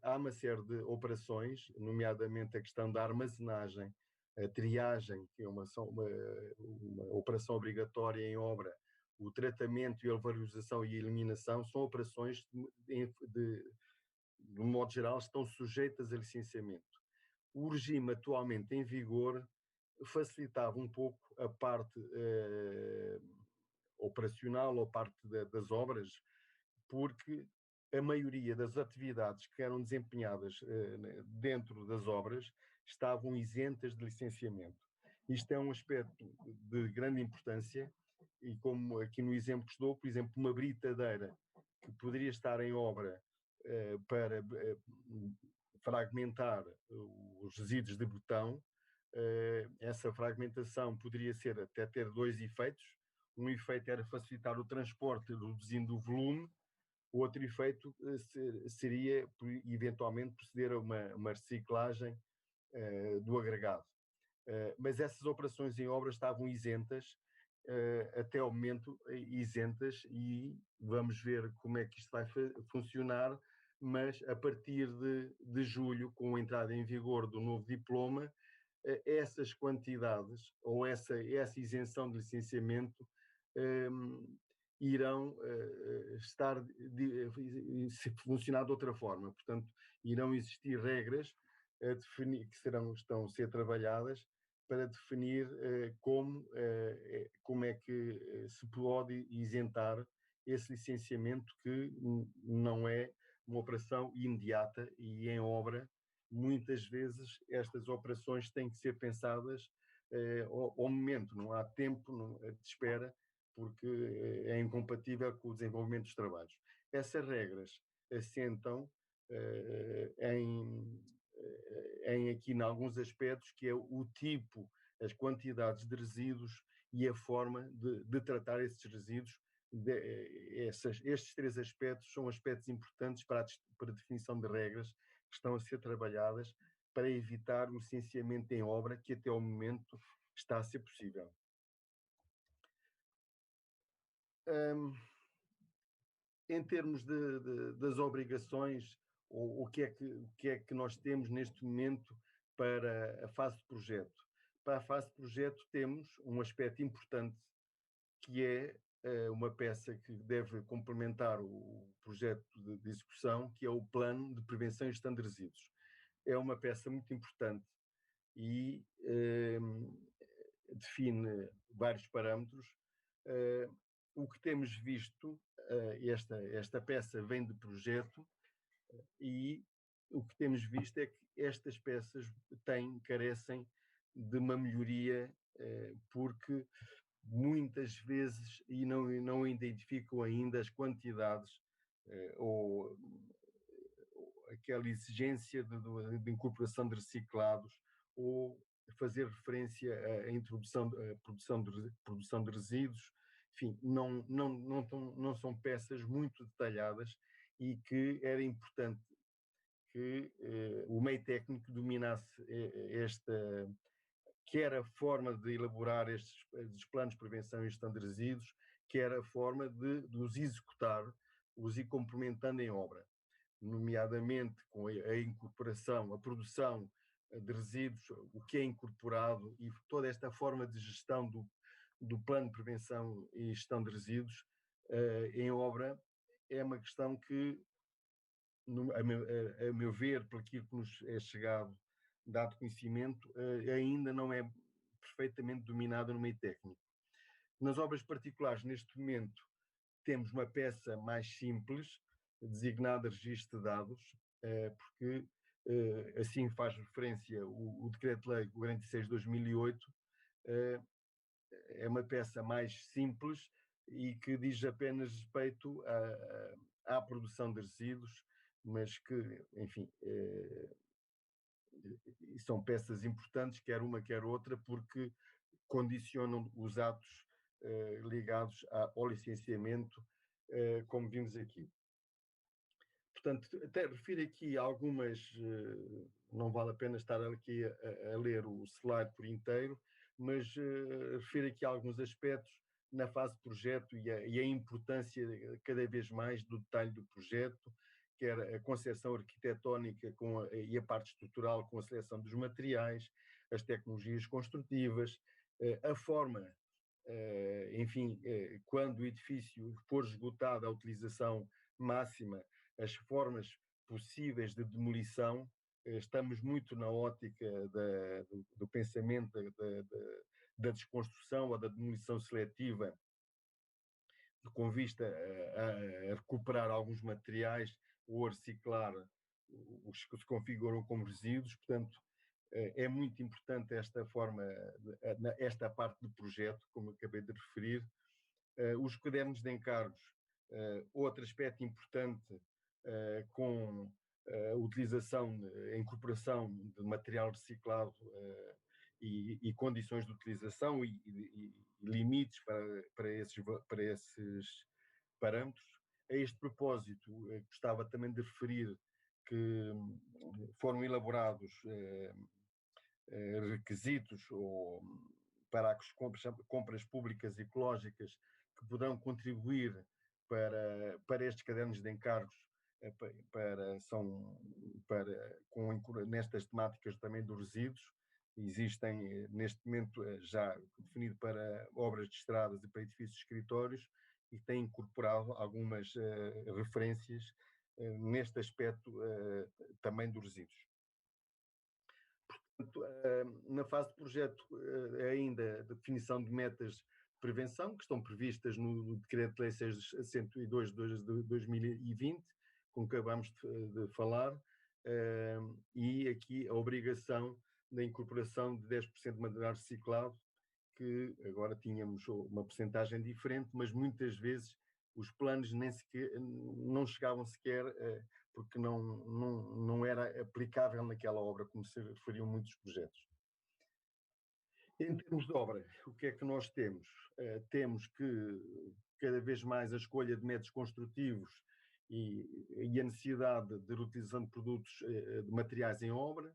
há uma série de operações, nomeadamente a questão da armazenagem, a triagem, que é uma operação obrigatória em obra, o tratamento e a valorização e a eliminação, são operações de um modo geral, estão sujeitas a licenciamento. O regime atualmente em vigor facilitava um pouco a parte operacional ou parte das obras, porque a maioria das atividades que eram desempenhadas dentro das obras estavam isentas de licenciamento. Isto é um aspecto de grande importância e, como aqui no exemplo que estou, por exemplo, uma britadeira que poderia estar em obra para fragmentar os resíduos de betão, essa fragmentação poderia até ter dois efeitos. Um efeito era facilitar o transporte, reduzindo o volume. O outro efeito seria, eventualmente, proceder a uma reciclagem do agregado. Mas essas operações em obra estavam isentas, até ao momento isentas, e vamos ver como é que isto vai funcionar, mas a partir de julho, com a entrada em vigor do novo diploma, essas quantidades ou essa isenção de licenciamento irão funcionar de outra forma. Portanto, irão existir regras que estão a ser trabalhadas para definir como é que se pode isentar esse licenciamento, que não é uma operação imediata e em obra. Muitas vezes estas operações têm que ser pensadas ao momento, não há tempo de espera, porque é incompatível com o desenvolvimento dos trabalhos. Essas regras assentam aqui em alguns aspectos, que é o tipo, as quantidades de resíduos e a forma de tratar esses resíduos. Estes 3 aspectos são aspectos importantes para a definição de regras que estão a ser trabalhadas para evitar o licenciamento em obra, que até ao momento está a ser possível. Em termos das obrigações, o que é que nós temos neste momento para a fase de projeto? Para a fase de projeto temos um aspecto importante, que é uma peça que deve complementar o projeto de execução, que é o Plano de Prevenção e Gestão de Resíduos. É uma peça muito importante e define vários parâmetros. O que temos visto, esta peça vem de projeto, e o que temos visto é que estas peças carecem de uma melhoria, porque muitas vezes não identificam ainda as quantidades ou aquela exigência de incorporação de reciclados, ou fazer referência à introdução, produção de resíduos. Enfim, não são peças muito detalhadas, e que era importante que o meio técnico dominasse quer a forma de elaborar estes planos de prevenção e gestão de resíduos, quer a forma de os executar, os ir complementando em obra, nomeadamente com a incorporação, a produção de resíduos, o que é incorporado, e toda esta forma de gestão do plano de prevenção e gestão de resíduos em obra. É uma questão que, a meu ver, por aquilo que nos é chegado, dado conhecimento, ainda não é perfeitamente dominada no meio técnico. Nas obras particulares, neste momento, temos uma peça mais simples, designada registro de dados, porque assim faz referência o Decreto-Lei 46/2008, é uma peça mais simples e que diz apenas respeito à produção de resíduos, mas que, enfim, são peças importantes, quer uma, quer outra, porque condicionam os atos ligados ao licenciamento, como vimos aqui. Portanto, até refiro aqui algumas, não vale a pena estar aqui a ler o slide por inteiro, mas refiro aqui alguns aspectos na fase de projeto e a importância cada vez mais do detalhe do projeto, quer a concepção arquitetónica e a parte estrutural, com a seleção dos materiais, as tecnologias construtivas, a forma, enfim, quando o edifício for esgotado a utilização máxima, as formas possíveis de demolição. Estamos muito na ótica do pensamento da desconstrução ou da demolição seletiva, com vista a recuperar alguns materiais ou a reciclar os que se configuram como resíduos. Portanto, é muito importante esta forma, esta parte do projeto, como acabei de referir. Os cadernos de encargos, outro aspecto importante, com a utilização, a incorporação de material reciclado e condições de utilização e limites para esses parâmetros. A este propósito, gostava também de referir que foram elaborados requisitos ou para as compras públicas ecológicas que poderão contribuir para estes cadernos de encargos nestas temáticas também dos resíduos. Existem neste momento já definido para obras de estradas e para edifícios de escritórios e tem incorporado algumas referências neste aspecto também dos resíduos. Portanto, na fase de projeto ainda a definição de metas de prevenção que estão previstas no Decreto-Lei 602 de 2020, com que acabamos de falar, e aqui a obrigação da incorporação de 10% de material reciclado, que agora tínhamos uma percentagem diferente, mas muitas vezes os planos não chegavam sequer, porque não era aplicável naquela obra, como se referiam muitos projetos. Em termos de obra, o que é que nós temos? Temos que cada vez mais a escolha de métodos construtivos e a necessidade de reutilização de produtos, de materiais em obra,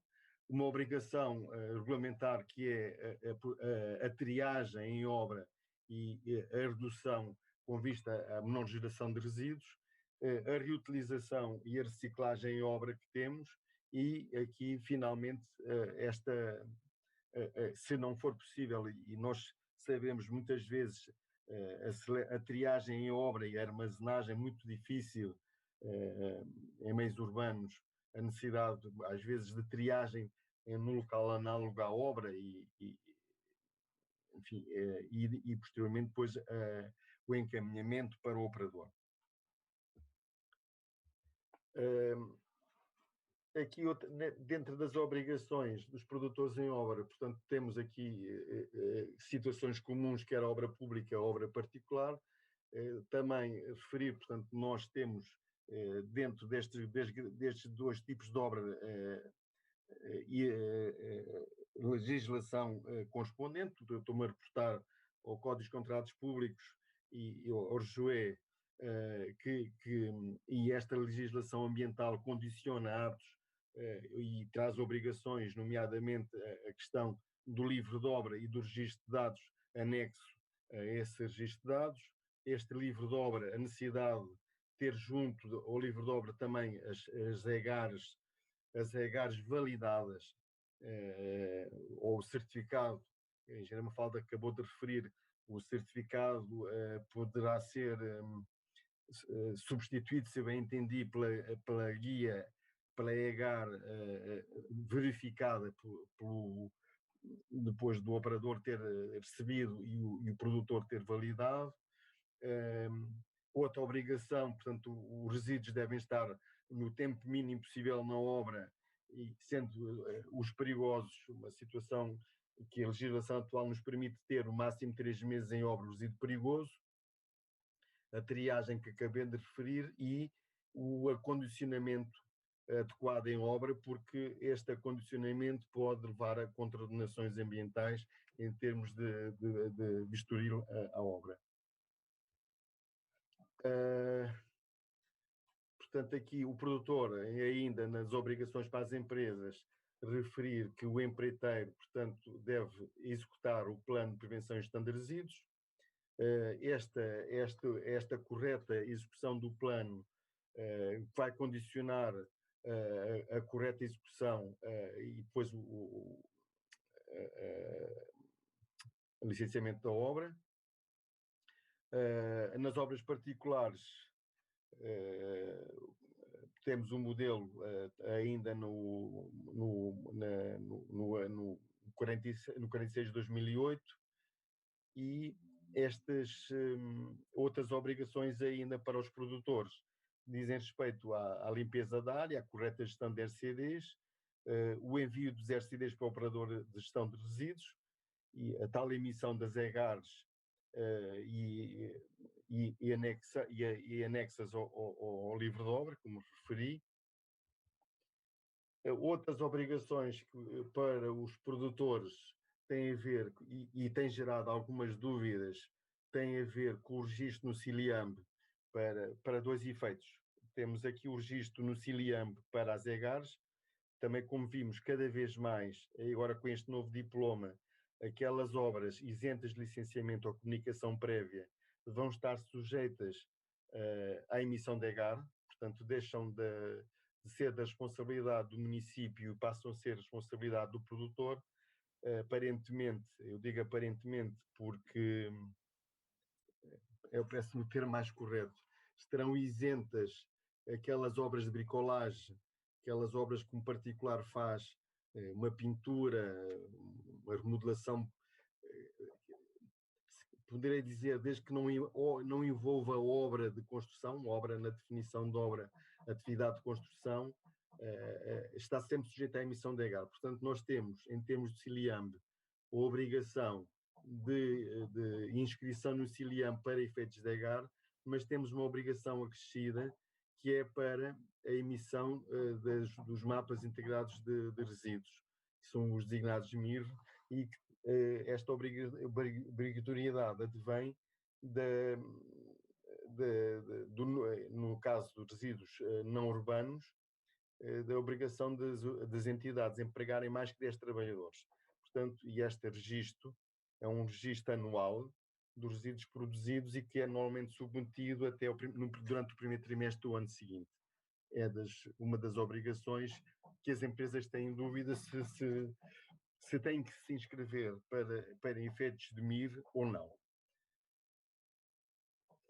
uma obrigação regulamentar que é a triagem em obra e a redução com vista à menor geração de resíduos, a reutilização e a reciclagem em obra que temos e aqui finalmente se não for possível, e nós sabemos muitas vezes a triagem em obra e a armazenagem muito difícil em meios urbanos, a necessidade às vezes de triagem no local análogo à obra enfim, e posteriormente depois o encaminhamento para o operador. Aqui, dentro das obrigações dos produtores em obra, portanto, temos aqui situações comuns, quer a obra pública, a obra particular. Também referir, portanto, nós temos dentro destes dois tipos de obra legislação correspondente. Estou-me a reportar ao Código de Contratos Públicos e ao RJUE, e esta legislação ambiental condiciona atos e traz obrigações, nomeadamente a questão do livro de obra e do registro de dados anexo a esse registro de dados. Este livro de obra, a necessidade de ter junto ao livro de obra também as EGARs validadas, ou o certificado. A engenheira Mafalda acabou de referir, o certificado poderá ser substituído, se bem entendi, pela guia, pela EGAR verificada depois do operador ter recebido e o produtor ter validado. Outra obrigação, portanto, os resíduos devem estar no tempo mínimo possível na obra, e sendo os perigosos uma situação que a legislação atual nos permite ter no máximo 3 meses em obra o resíduo perigoso, a triagem que acabei de referir e o acondicionamento adequado em obra, porque este acondicionamento pode levar a contraordenações ambientais em termos de vistoria à obra. Portanto, aqui o produtor, ainda nas obrigações para as empresas, referir que o empreiteiro, portanto, deve executar o plano de prevenção e gestão de resíduos. Esta correta execução do plano vai condicionar a correta execução e depois o licenciamento da obra. Nas obras particulares, temos um modelo ainda no 46 de 2008 e estas outras obrigações ainda para os produtores dizem respeito à limpeza da área, à correta gestão de RCDs, o envio dos RCDs para o operador de gestão de resíduos e a tal emissão das EGARs e anexas ao livro de obra, como referi. Outras obrigações para os produtores têm a ver, e têm gerado algumas dúvidas, têm a ver com o registro no CILIAMB para dois efeitos. Temos aqui o registro no CILIAMB para as EGARs, também como vimos cada vez mais, agora com este novo diploma, aquelas obras isentas de licenciamento ou comunicação prévia vão estar sujeitas à emissão de EGAR, portanto deixam de ser da responsabilidade do município e passam a ser responsabilidade do produtor. Aparentemente, eu digo aparentemente porque parece-me o termo mais correto, estarão isentas aquelas obras de bricolagem, aquelas obras que um particular faz, uma pintura, uma remodelação, poderei dizer, desde que não envolva obra de construção, obra na definição de obra, atividade de construção, está sempre sujeita à emissão de EGAR. Portanto, nós temos, em termos de CILIAMB, a obrigação de inscrição no CILIAMB para efeitos de EGAR, mas temos uma obrigação acrescida, que é para a emissão dos mapas integrados de resíduos, que são os designados MIR, e que esta obrigatoriedade advém no caso de resíduos não urbanos, da obrigação das entidades empregarem mais que 10 trabalhadores. Portanto, e este registro é um registro anual dos resíduos produzidos e que é normalmente submetido durante o primeiro trimestre do ano seguinte. É uma das obrigações que as empresas têm dúvida se têm que se inscrever para efeitos de MIR ou não.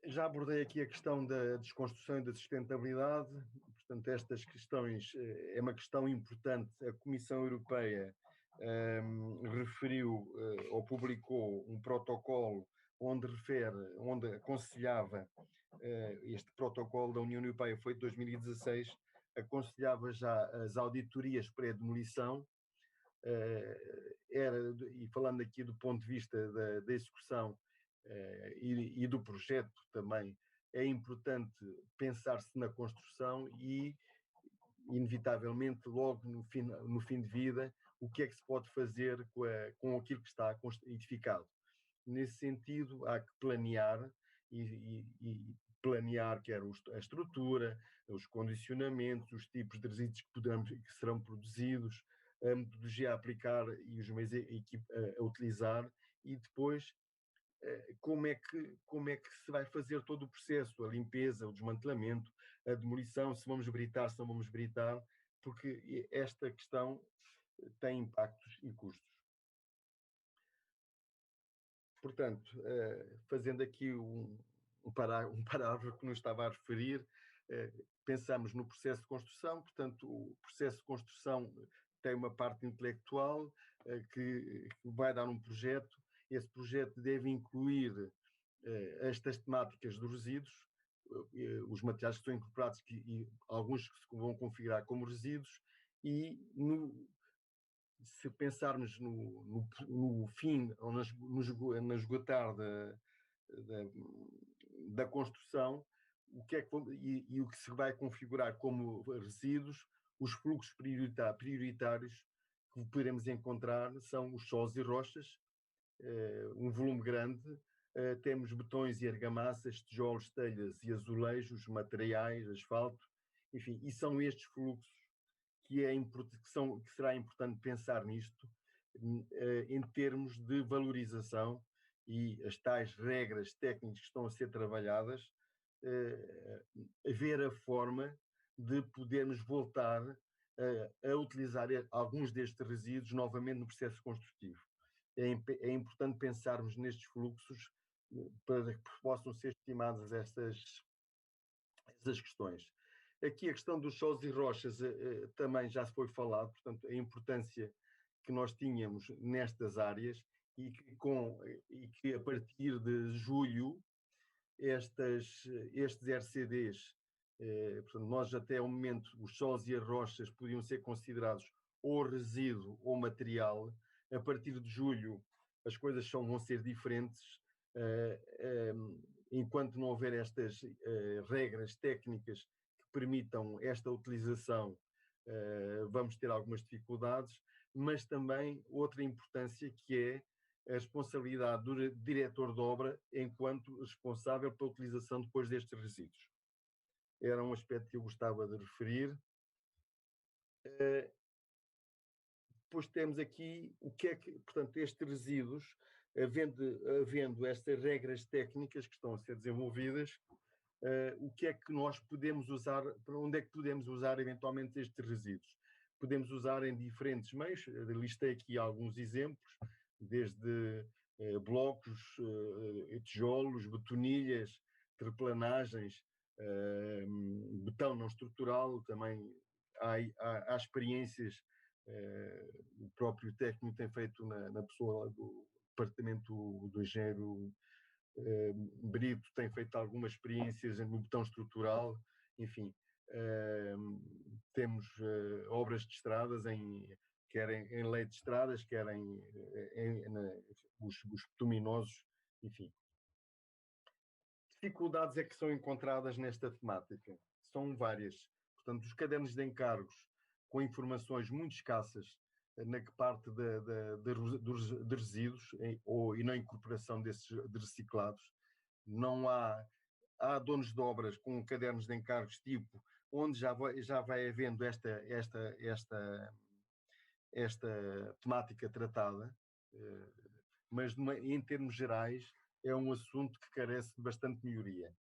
Já abordei aqui a questão da desconstrução e da sustentabilidade. Portanto, estas questões é uma questão importante. A Comissão Europeia referiu ou publicou um protocolo onde aconselhava, este protocolo da União Europeia foi de 2016, aconselhava já as auditorias pré-demolição, e falando aqui do ponto de vista da execução e do projeto também, é importante pensar-se na construção e, inevitavelmente, logo no fim de vida, o que é que se pode fazer com aquilo que está edificado. Nesse sentido, há que planear e planear quer a estrutura, os condicionamentos, os tipos de resíduos que serão produzidos, a metodologia a aplicar e os meios a utilizar, e depois como é que se vai fazer todo o processo, a limpeza, o desmantelamento, a demolição, se vamos britar, se não vamos britar, porque esta questão tem impactos e custos. Portanto, fazendo aqui um parágrafo que nos estava a referir, pensamos no processo de construção. Portanto, o processo de construção tem uma parte intelectual que vai dar um projeto. Esse projeto deve incluir estas temáticas dos resíduos, os materiais que estão incorporados e alguns que se vão configurar como resíduos, e se pensarmos no fim, ou no esgotar da construção, o que se vai configurar como resíduos, os fluxos prioritários que poderemos encontrar são os solos e rochas, um volume grande, temos betões e argamassas, tijolos, telhas e azulejos, materiais, asfalto, enfim, e são estes fluxos que será importante pensar nisto em termos de valorização, e as tais regras técnicas que estão a ser trabalhadas, ver a forma de podermos voltar a utilizar alguns destes resíduos novamente no processo construtivo. É importante pensarmos nestes fluxos para que possam ser estimadas essas questões. Aqui a questão dos solos e rochas também já se foi falado, portanto, a importância que nós tínhamos nestas áreas e que a partir de julho estes RCDs, portanto, nós até ao momento os solos e as rochas podiam ser considerados ou resíduo ou material. A partir de julho as coisas vão ser diferentes, enquanto não houver estas regras técnicas permitam esta utilização, vamos ter algumas dificuldades, mas também outra importância, que é a responsabilidade do diretor de obra enquanto responsável pela utilização depois destes resíduos. Era um aspecto que eu gostava de referir. depois temos aqui o que é que, portanto, estes resíduos, havendo estas regras técnicas que estão a ser desenvolvidas, o que é que nós podemos usar, para onde é que podemos usar eventualmente estes resíduos? Podemos usar em diferentes meios, listei aqui alguns exemplos, desde blocos, tijolos, betonilhas, terraplanagens, betão não estrutural, também há experiências, o próprio técnico tem feito na pessoa do departamento do engenheiro Brito, tem feito algumas experiências no betão estrutural, enfim, temos obras de estradas, quer em lei de estradas, quer os betuminosos, enfim. Dificuldades é que são encontradas nesta temática? São várias. Portanto, os cadernos de encargos com informações muito escassas na parte de resíduos e na incorporação desses de reciclados. Não há donos de obras com cadernos de encargos tipo, onde já vai havendo esta temática tratada, mas em termos gerais é um assunto que carece de bastante melhoria.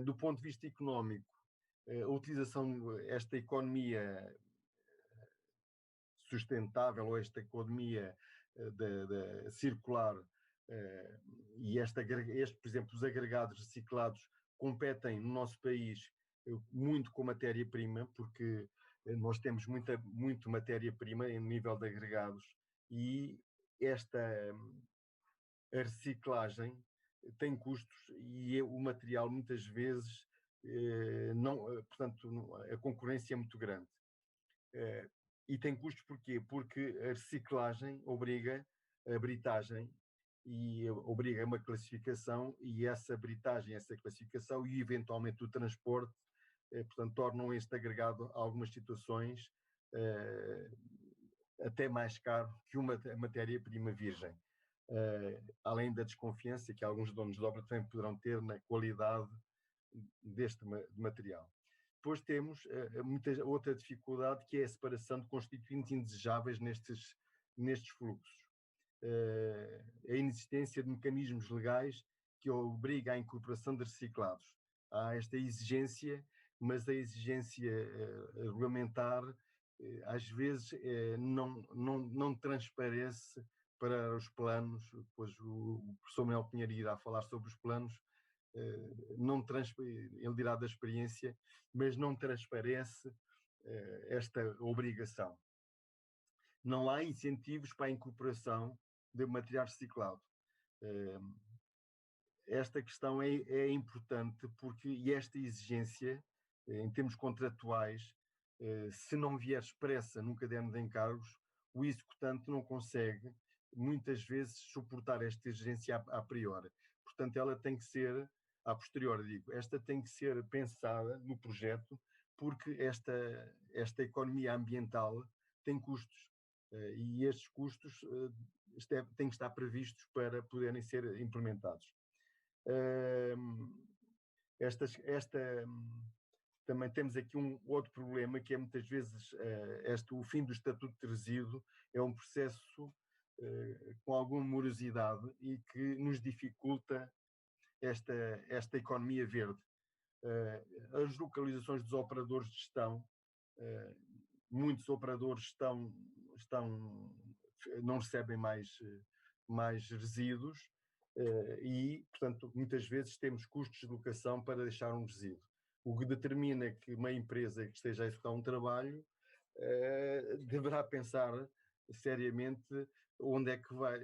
Do ponto de vista económico, a utilização, esta economia sustentável ou esta economia circular e por exemplo, os agregados reciclados competem no nosso país muito com matéria-prima, porque nós temos muita matéria-prima em nível de agregados e a reciclagem tem custos e o material muitas vezes portanto, a concorrência é muito grande. E tem custos porquê? Porque a reciclagem obriga a britagem e obriga a uma classificação, e essa britagem, essa classificação e eventualmente o transporte, portanto, tornam este agregado, algumas situações, até mais caro que uma matéria-prima virgem. Além da desconfiança que alguns donos de obra também poderão ter na qualidade deste material. Depois temos outra dificuldade, que é a separação de constituintes indesejáveis nestes fluxos. A inexistência de mecanismos legais que obriga à incorporação de reciclados. Há esta exigência, mas a exigência regulamentar às vezes não transparece para os planos. Depois o professor Manuel Pinheiro irá falar sobre os planos. Ele dirá da experiência, mas não transparece esta obrigação. Não há incentivos para a incorporação de material reciclado. Esta questão é importante e esta exigência, em termos contratuais, se não vier expressa num caderno de encargos, o executante não consegue, muitas vezes, suportar esta exigência a priori. Portanto, ela tem que ser, a posteriori, esta tem que ser pensada no projeto, porque esta economia ambiental tem custos, e estes custos têm que estar previstos para poderem ser implementados. Também temos aqui um outro problema, que é muitas vezes o fim do estatuto de resíduo é um processo com alguma morosidade e que nos dificulta esta economia verde. As localizações dos operadores de gestão, muitos operadores não recebem mais resíduos e, portanto, muitas vezes temos custos de locação para deixar um resíduo. O que determina que uma empresa que esteja a executar um trabalho deverá pensar seriamente onde é que vai,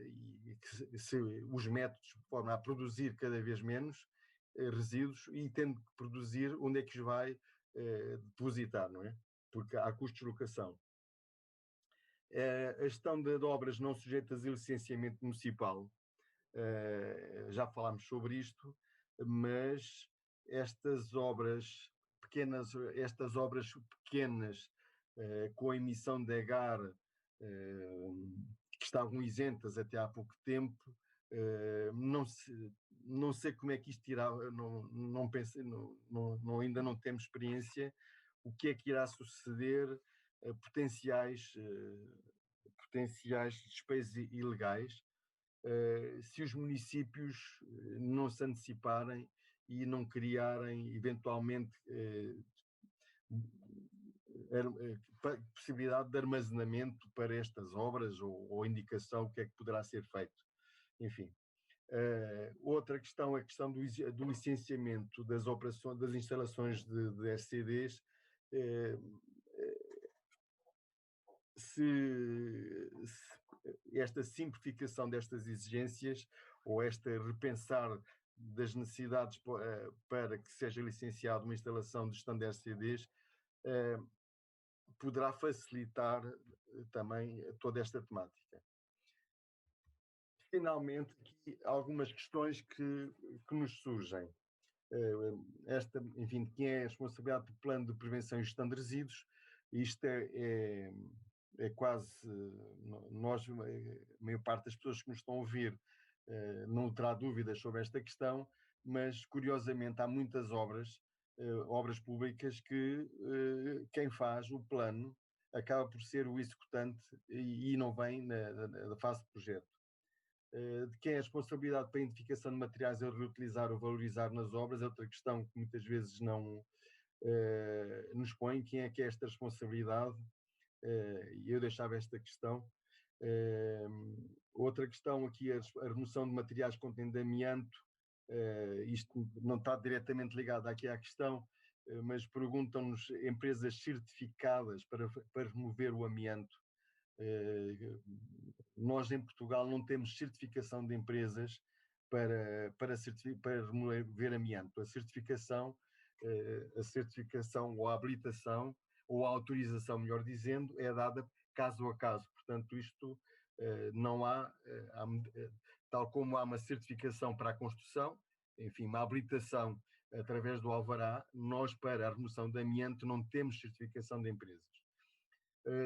se os métodos de forma a produzir cada vez menos resíduos, e tendo que produzir, onde é que os vai depositar, não é? Porque há custos de locação. A gestão de obras não sujeitas a licenciamento municipal, já falámos sobre isto, mas estas obras pequenas com a emissão de agar, que estavam isentas até há pouco tempo, não sei como é que isto irá, não pensei, ainda não temos experiência, o que é que irá suceder a potenciais potenciais despesas ilegais se os municípios não se anteciparem e não criarem eventualmente possibilidade de armazenamento para estas obras ou indicação o que é que poderá ser feito. Enfim. Outra questão é a questão do licenciamento das operações, das instalações de SCDs. Se esta simplificação destas exigências ou esta repensar das necessidades para que seja licenciado uma instalação de gestão de SCDs poderá facilitar também toda esta temática. Finalmente, aqui algumas questões que nos surgem. Enfim, quem é a responsabilidade do plano de prevenção e gestão de resíduos? Isto é quase, nós, a maior parte das pessoas que nos estão a ouvir não terá dúvidas sobre esta questão, mas curiosamente há muitas obras públicas que quem faz o plano acaba por ser o executante e não vem na fase de projeto. De quem é a responsabilidade para a identificação de materiais a reutilizar ou valorizar nas obras é outra questão que muitas vezes não nos põe. Quem é que é esta responsabilidade? E eu deixava esta questão. Outra questão aqui é a remoção de materiais contendo amianto. Isto não está diretamente ligado aqui à questão, mas perguntam-nos empresas certificadas para remover o amianto. Nós em Portugal não temos certificação de empresas para remover amianto. A certificação ou a habilitação ou a autorização, melhor dizendo, é dada caso a caso. Portanto, isto não há, tal como há uma certificação para a construção, enfim, uma habilitação através do alvará, nós para a remoção de amianto não temos certificação de empresas.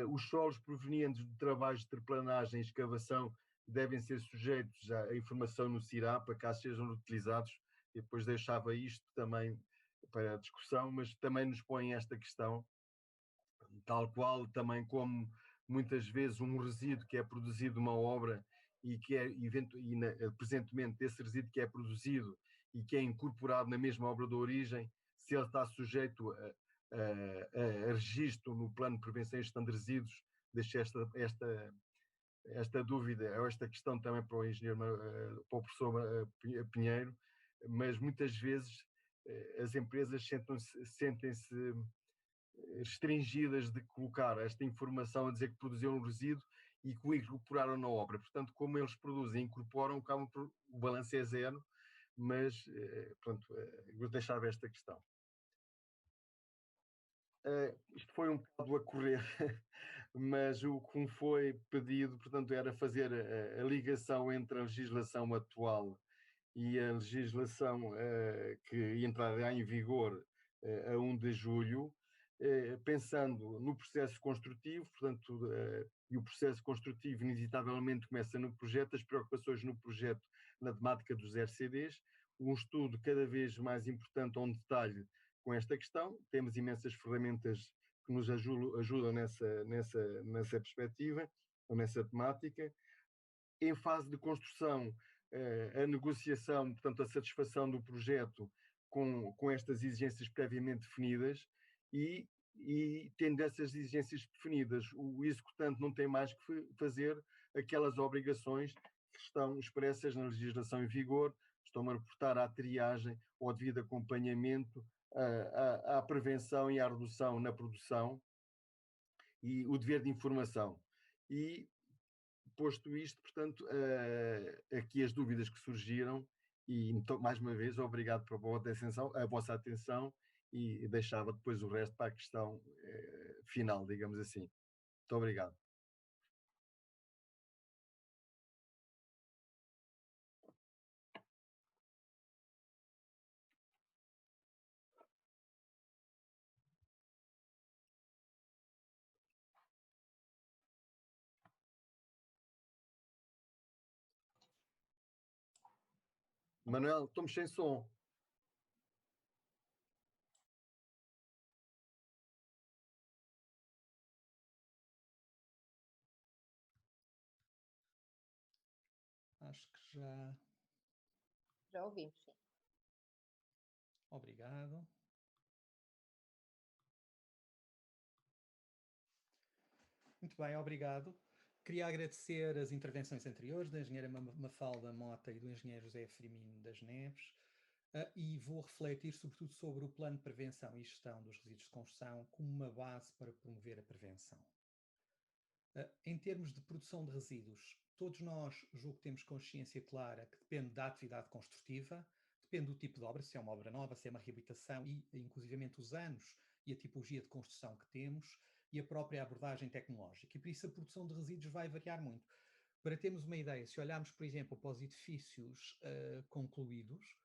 Os solos provenientes de trabalhos de terraplanagem e escavação devem ser sujeitos à informação no CIRAP, caso sejam utilizados. E depois deixava isto também para a discussão, mas também nos põe esta questão, tal qual também como muitas vezes um resíduo que é produzido numa obra e que é presentemente esse resíduo que é produzido e que é incorporado na mesma obra de origem, se ele está sujeito a registro no plano de prevenção e gestão de resíduos. Deixo esta dúvida ou esta questão também para o engenheiro, para o professor Pinheiro, mas muitas vezes as empresas sentem-se restringidas de colocar esta informação a dizer que produziram um resíduo e que o incorporaram na obra. Portanto, como eles produzem e incorporam, o balanço é zero, mas, pronto, vou deixar esta questão. Isto foi um bocado a correr, mas o que me foi pedido, portanto, era fazer a ligação entre a legislação atual e a legislação que entrará em vigor a 1 de julho, pensando no processo construtivo, portanto, e o processo construtivo inevitavelmente começa no projeto, as preocupações no projeto na temática dos RCDs, um estudo cada vez mais importante ao detalhe com esta questão. Temos imensas ferramentas que nos ajudam nessa perspectiva, ou nessa temática. Em fase de construção, a negociação, portanto, a satisfação do projeto com estas exigências previamente definidas e tendo essas exigências definidas, o executante não tem mais que fazer aquelas obrigações que estão expressas na legislação em vigor, estão a reportar à triagem ou ao devido acompanhamento, à prevenção e à redução na produção e o dever de informação. E, posto isto, portanto, aqui as dúvidas que surgiram, e mais uma vez, obrigado pela a vossa atenção, e deixava depois o resto para a questão final, digamos assim. Muito obrigado. Manuel, estamos sem som. Já. Já ouvimos, sim. Obrigado. Muito bem, obrigado. Queria agradecer as intervenções anteriores da engenheira Mafalda Mota e do engenheiro José Firmino das Neves, e vou refletir sobretudo sobre o plano de prevenção e gestão dos resíduos de construção como uma base para promover a prevenção. Em termos de produção de resíduos, todos nós, julgo que temos consciência clara que depende da atividade construtiva, depende do tipo de obra, se é uma obra nova, se é uma reabilitação e, inclusivamente, os anos e a tipologia de construção que temos e a própria abordagem tecnológica. E, por isso, a produção de resíduos vai variar muito. Para termos uma ideia, se olharmos, por exemplo, para os edifícios concluídos,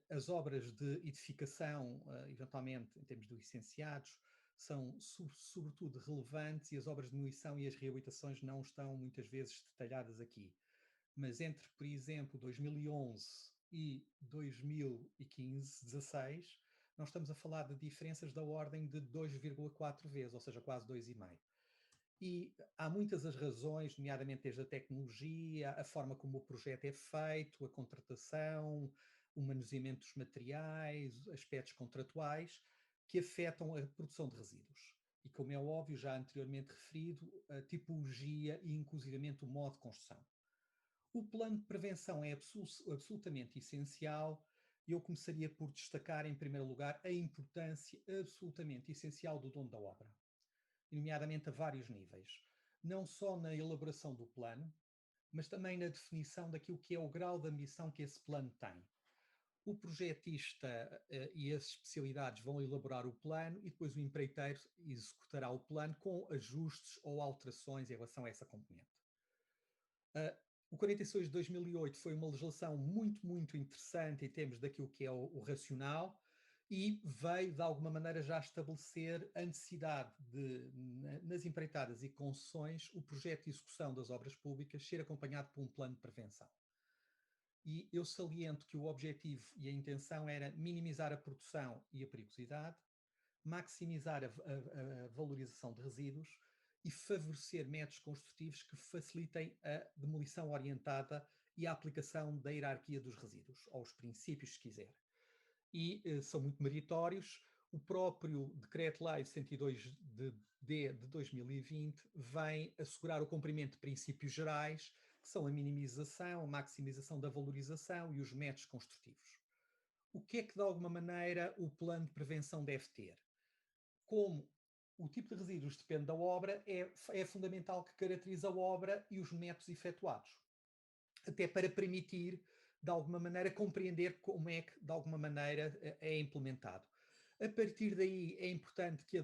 as obras de edificação, eventualmente, em termos de licenciados, são sobretudo relevantes e as obras de demolição e as reabilitações não estão muitas vezes detalhadas aqui. Mas entre, por exemplo, 2011 e 2015, 16, nós estamos a falar de diferenças da ordem de 2,4 vezes, ou seja, quase 2,5. E há muitas as razões, nomeadamente desde a tecnologia, a forma como o projeto é feito, a contratação, o manuseamento dos materiais, aspectos contratuais, que afetam a produção de resíduos. E como é óbvio, já anteriormente referido, a tipologia e inclusivamente o modo de construção. O plano de prevenção é absolutamente essencial e eu começaria por destacar, em primeiro lugar, a importância absolutamente essencial do dono da obra, nomeadamente a vários níveis. Não só na elaboração do plano, mas também na definição daquilo que é o grau de ambição que esse plano tem. O projetista e as especialidades vão elaborar o plano e depois o empreiteiro executará o plano com ajustes ou alterações em relação a essa componente. O 46 de 2008 foi uma legislação muito interessante em termos daquilo que é o racional e veio, de alguma maneira, já estabelecer a necessidade de, nas empreitadas e concessões, o projeto de execução das obras públicas ser acompanhado por um plano de prevenção. E eu saliento que o objetivo e a intenção era minimizar a produção e a perigosidade, maximizar a valorização de resíduos e favorecer métodos construtivos que facilitem a demolição orientada e a aplicação da hierarquia dos resíduos, ou os princípios, se quiser. E são muito meritórios. O próprio Decreto-Lei 102D de 2020 vem assegurar o cumprimento de princípios gerais, que são a minimização, a maximização da valorização e os métodos construtivos. O que é que, de alguma maneira, o plano de prevenção deve ter? Como o tipo de resíduos depende da obra, é fundamental que caracterize a obra e os métodos efetuados, até para permitir, de alguma maneira, compreender como é que, de alguma maneira, é implementado. A partir daí, é importante que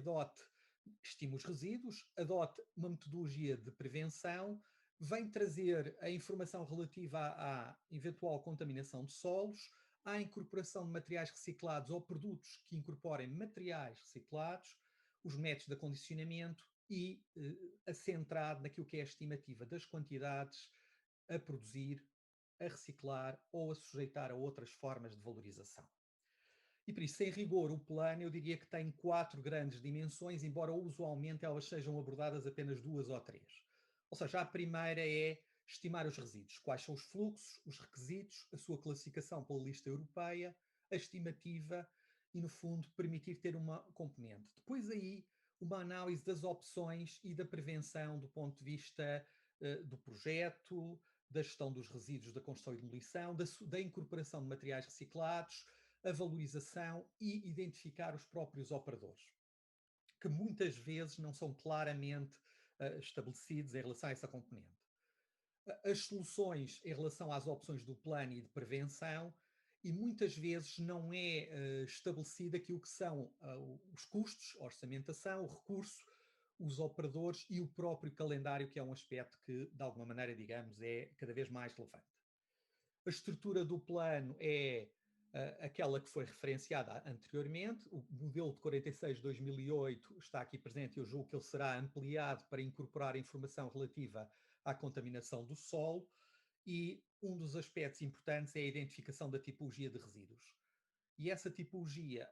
estime os resíduos, adote uma metodologia de prevenção, vem trazer a informação relativa à eventual contaminação de solos, à incorporação de materiais reciclados ou produtos que incorporem materiais reciclados, os métodos de acondicionamento e centrado naquilo que é a estimativa das quantidades a produzir, a reciclar ou a sujeitar a outras formas de valorização. E por isso, em rigor, o plano eu diria que tem 4 grandes dimensões, embora usualmente elas sejam abordadas apenas 2 ou 3. Ou seja, a primeira é estimar os resíduos, quais são os fluxos, os requisitos, a sua classificação pela lista europeia, a estimativa e, no fundo, permitir ter uma componente. Depois aí, uma análise das opções e da prevenção do ponto de vista do projeto, da gestão dos resíduos da construção e demolição, da incorporação de materiais reciclados, a valorização e identificar os próprios operadores, que muitas vezes não são claramente estabelecidos em relação a essa componente. As soluções em relação às opções do plano e de prevenção, e muitas vezes não é estabelecido aquilo que são os custos, a orçamentação, o recurso, os operadores e o próprio calendário, que é um aspecto que, de alguma maneira, digamos, é cada vez mais relevante. A estrutura do plano é aquela que foi referenciada anteriormente. O modelo de 46 de 2008 está aqui presente e eu julgo que ele será ampliado para incorporar informação relativa à contaminação do solo, e um dos aspectos importantes é a identificação da tipologia de resíduos. E essa tipologia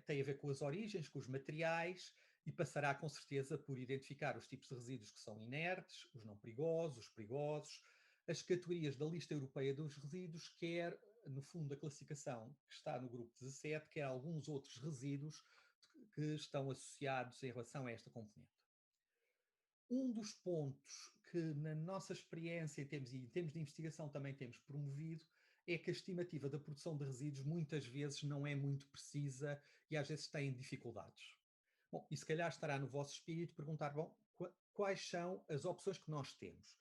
tem a ver com as origens, com os materiais, e passará com certeza por identificar os tipos de resíduos que são inertes, os não perigosos, os perigosos, as categorias da lista europeia dos resíduos, quer, no fundo, a classificação que está no grupo 17, quer alguns outros resíduos que estão associados em relação a esta componente. Um dos pontos que, na nossa experiência e em termos de investigação também temos promovido, é que a estimativa da produção de resíduos muitas vezes não é muito precisa e às vezes tem dificuldades. Bom, e se calhar estará no vosso espírito perguntar, bom, quais são as opções que nós temos?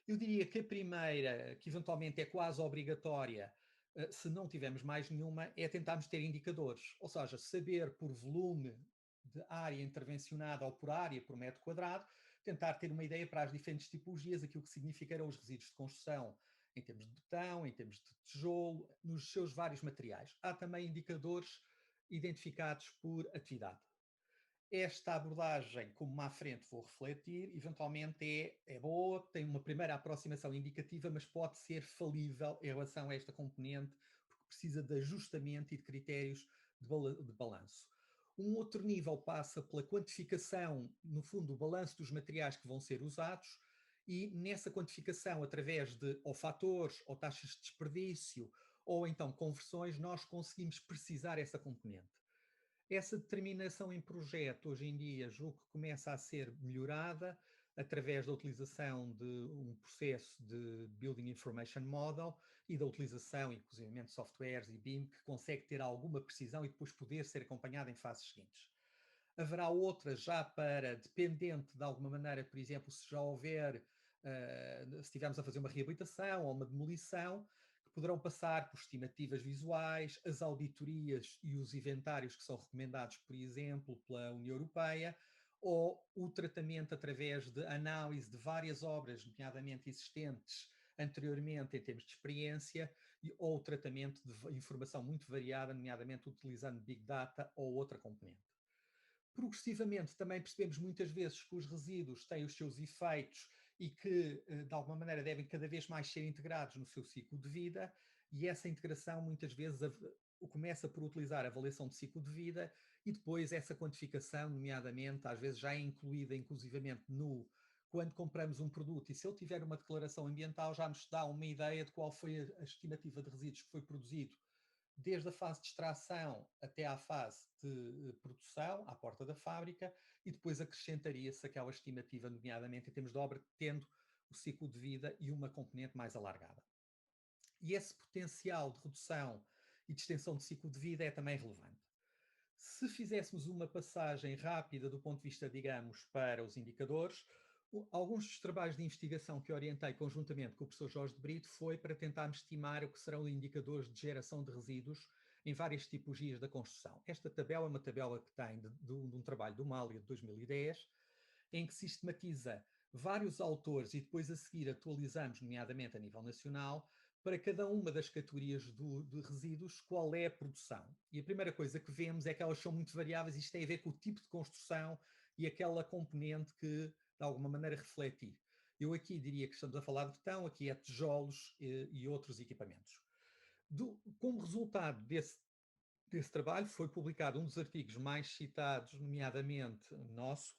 Eu diria que a primeira, que eventualmente é quase obrigatória, se não tivermos mais nenhuma, é tentarmos ter indicadores, ou seja, saber por volume de área intervencionada ou por área por metro quadrado, tentar ter uma ideia para as diferentes tipologias, aquilo que significarão os resíduos de construção em termos de betão, em termos de tijolo, nos seus vários materiais. Há também indicadores identificados por atividade. Esta abordagem, como à frente vou refletir, eventualmente é boa, tem uma primeira aproximação indicativa, mas pode ser falível em relação a esta componente, porque precisa de ajustamento e de critérios de balanço. Um outro nível passa pela quantificação, no fundo, do balanço dos materiais que vão ser usados, e nessa quantificação, através de ou fatores, ou taxas de desperdício, ou então conversões, nós conseguimos precisar essa componente. Essa determinação em projeto, hoje em dia, julgo que começa a ser melhorada através da utilização de um processo de Building Information Model e da utilização, inclusive, de softwares e BIM, que consegue ter alguma precisão e depois poder ser acompanhado em fases seguintes. Haverá outras já para, dependente de alguma maneira, por exemplo, se já houver, se estivermos a fazer uma reabilitação ou uma demolição, que poderão passar por estimativas visuais, as auditorias e os inventários que são recomendados, por exemplo, pela União Europeia, ou o tratamento através de análise de várias obras, nomeadamente existentes anteriormente em termos de experiência, ou o tratamento de informação muito variada, nomeadamente utilizando Big Data ou outra componente. Progressivamente também percebemos muitas vezes que os resíduos têm os seus efeitos e que, de alguma maneira, devem cada vez mais ser integrados no seu ciclo de vida, e essa integração muitas vezes começa por utilizar a avaliação de ciclo de vida e depois essa quantificação, nomeadamente, às vezes já é incluída inclusivamente quando compramos um produto, e se ele tiver uma declaração ambiental já nos dá uma ideia de qual foi a estimativa de resíduos que foi produzido desde a fase de extração até à fase de produção, à porta da fábrica, e depois acrescentaria-se aquela estimativa, nomeadamente em termos de obra, tendo o ciclo de vida e uma componente mais alargada. E esse potencial de redução e de extensão de ciclo de vida é também relevante. Se fizéssemos uma passagem rápida do ponto de vista, digamos, para os indicadores, alguns dos trabalhos de investigação que orientei conjuntamente com o professor Jorge de Brito foi para tentarmos estimar o que serão indicadores de geração de resíduos em várias tipologias da construção. Esta tabela é uma tabela que tem de um trabalho do Mália de 2010, em que sistematiza vários autores e depois a seguir atualizamos, nomeadamente a nível nacional, para cada uma das categorias de resíduos, qual é a produção. E a primeira coisa que vemos é que elas são muito variáveis, isto tem a ver com o tipo de construção e aquela componente que, de alguma maneira, refletir. Eu aqui diria que estamos a falar de betão, aqui é tijolos e outros equipamentos. Como resultado desse trabalho, foi publicado um dos artigos mais citados, nomeadamente nosso,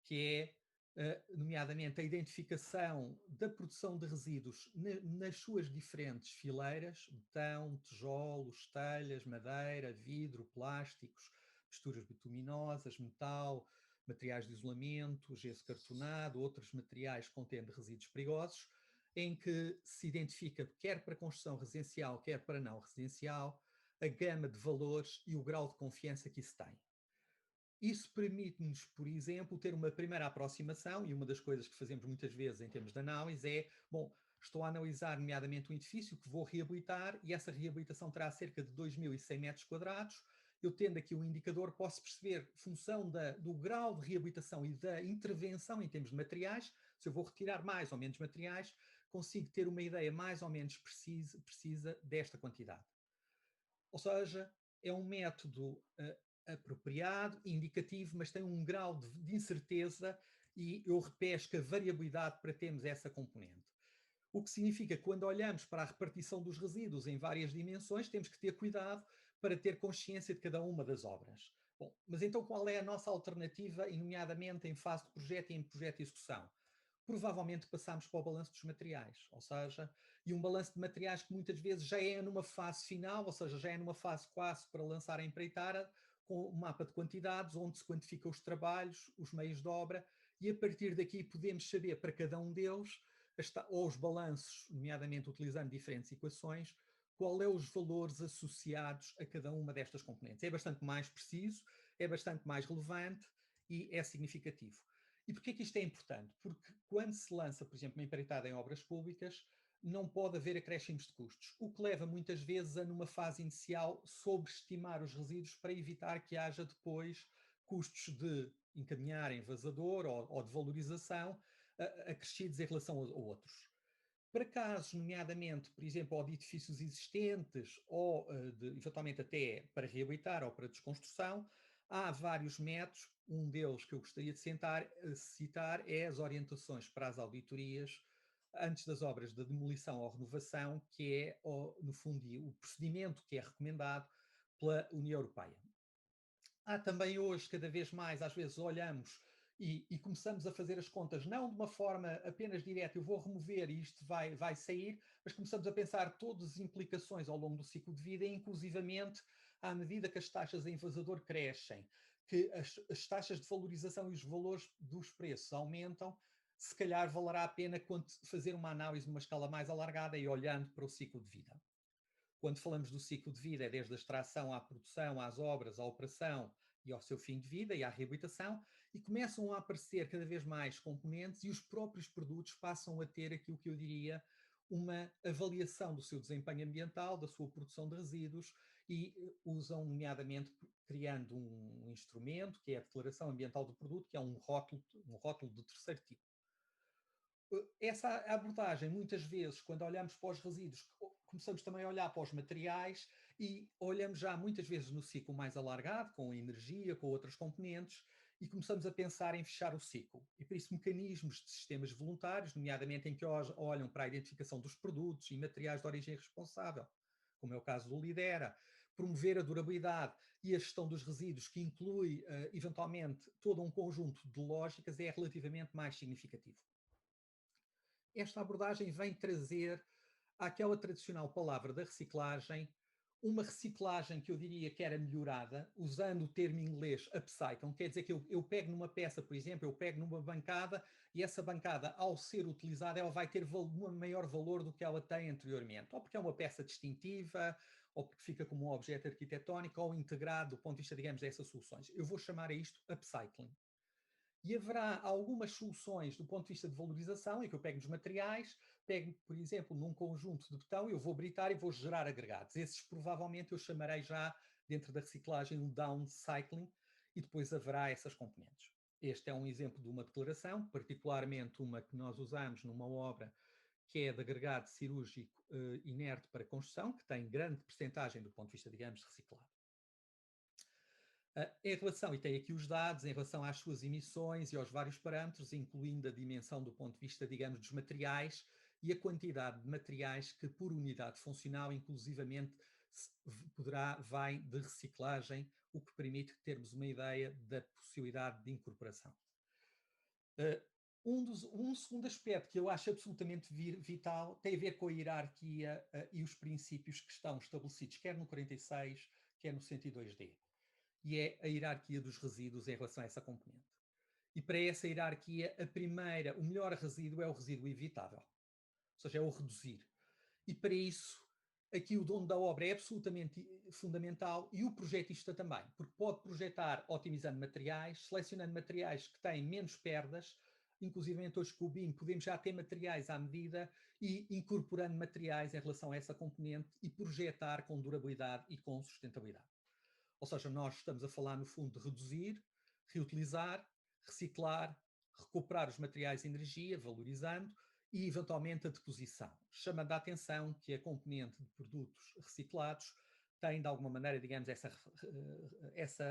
que é, nomeadamente, a identificação da produção de resíduos nas suas diferentes fileiras, betão, tijolos, telhas, madeira, vidro, plásticos, misturas bituminosas, metal, materiais de isolamento, gesso cartonado, outros materiais contendo resíduos perigosos, em que se identifica, quer para construção residencial, quer para não residencial, a gama de valores e o grau de confiança que isso tem. Isso permite-nos, por exemplo, ter uma primeira aproximação, e uma das coisas que fazemos muitas vezes em termos de análise é, bom, estou a analisar nomeadamente um edifício que vou reabilitar e essa reabilitação terá cerca de 2.100 metros quadrados. Eu tendo aqui um indicador, posso perceber, função do grau de reabilitação e da intervenção em termos de materiais, se eu vou retirar mais ou menos materiais, consigo ter uma ideia mais ou menos precisa desta quantidade. Ou seja, é um método apropriado, indicativo, mas tem um grau de incerteza e eu repesco a variabilidade para termos essa componente. O que significa que quando olhamos para a repartição dos resíduos em várias dimensões, temos que ter cuidado para ter consciência de cada uma das obras. Bom, mas então qual é a nossa alternativa, e nomeadamente em fase de projeto e em projeto de execução? provavelmente passamos para o balanço dos materiais, ou seja, e um balanço de materiais que muitas vezes já é numa fase final, ou seja, já é numa fase quase para lançar a empreitada, com um mapa de quantidades, onde se quantifica os trabalhos, os meios de obra, e a partir daqui podemos saber para cada um deles, ou os balanços, nomeadamente utilizando diferentes equações, qual é os valores associados a cada uma destas componentes. É bastante mais preciso, é bastante mais relevante e é significativo. E porquê que isto é importante? Porque quando se lança, por exemplo, uma empreitada em obras públicas, não pode haver acréscimos de custos, o que leva muitas vezes a, numa fase inicial, sobreestimar os resíduos para evitar que haja depois custos de encaminhar em vazador ou de valorização acrescidos em relação a outros. Para casos, nomeadamente, por exemplo, ou de edifícios existentes ou eventualmente até para reabilitar ou para desconstrução, há vários métodos. Um deles que eu gostaria de citar é as orientações para as auditorias antes das obras de demolição ou renovação, que é, no fundo, o procedimento que é recomendado pela União Europeia. Há também hoje, cada vez mais, às vezes olhamos e começamos a fazer as contas, não de uma forma apenas direta, eu vou remover e isto vai sair, mas começamos a pensar todas as implicações ao longo do ciclo de vida, inclusivamente à medida que as taxas em vazador crescem, que as taxas de valorização e os valores dos preços aumentam, se calhar valerá a pena fazer uma análise numa escala mais alargada e olhando para o ciclo de vida. Quando falamos do ciclo de vida, é desde a extração à produção, às obras, à operação e ao seu fim de vida e à reabilitação, e começam a aparecer cada vez mais componentes e os próprios produtos passam a ter aquilo que eu diria uma avaliação do seu desempenho ambiental, da sua produção de resíduos e usam, nomeadamente, criando um instrumento que é a declaração ambiental do produto, que é um rótulo de terceiro tipo. Essa abordagem, muitas vezes, quando olhamos para os resíduos, começamos também a olhar para os materiais e olhamos já muitas vezes no ciclo mais alargado, com a energia, com outras componentes, e começamos a pensar em fechar o ciclo. E por isso mecanismos de sistemas voluntários, nomeadamente em que olham para a identificação dos produtos e materiais de origem responsável, como é o caso do Lidera, promover a durabilidade e a gestão dos resíduos, que inclui, eventualmente, todo um conjunto de lógicas, é relativamente mais significativo. Esta abordagem vem trazer àquela tradicional palavra da reciclagem, uma reciclagem que eu diria que era melhorada, usando o termo inglês upcycling, quer dizer que eu pego numa peça, por exemplo, eu pego numa bancada e essa bancada, ao ser utilizada, ela vai ter um maior valor do que ela tem anteriormente, ou porque é uma peça distintiva, ou porque fica como um objeto arquitetónico, ou integrado do ponto de vista, digamos, dessas soluções. Eu vou chamar a isto upcycling. E haverá algumas soluções do ponto de vista de valorização, em que eu pego nos materiais, pego, por exemplo, num conjunto de betão, eu vou britar e vou gerar agregados. Esses provavelmente eu chamarei já, dentro da reciclagem, um downcycling, e depois haverá essas componentes. Este é um exemplo de uma declaração, particularmente uma que nós usamos numa obra que é de agregado cirúrgico inerte para construção, que tem grande percentagem do ponto de vista, digamos, reciclado. Em relação, e tem aqui os dados, em relação às suas emissões e aos vários parâmetros, incluindo a dimensão do ponto de vista, digamos, dos materiais e a quantidade de materiais que, por unidade funcional, inclusivamente, vai de reciclagem, o que permite termos uma ideia da possibilidade de incorporação. Um segundo aspecto que eu acho absolutamente vital tem a ver com a hierarquia e os princípios que estão estabelecidos, quer no 46, quer no 102D. E é a hierarquia dos resíduos em relação a essa componente. E para essa hierarquia, o melhor resíduo é o resíduo evitável, ou seja, é o reduzir. E para isso, aqui o dono da obra é absolutamente fundamental e o projetista também, porque pode projetar otimizando materiais, selecionando materiais que têm menos perdas, inclusive hoje com o BIM podemos já ter materiais à medida e incorporando materiais em relação a essa componente e projetar com durabilidade e com sustentabilidade. Ou seja, nós estamos a falar, no fundo, de reduzir, reutilizar, reciclar, recuperar os materiais de energia, valorizando, e, eventualmente, a deposição. Chamando a atenção que a componente de produtos reciclados tem, de alguma maneira, digamos, esse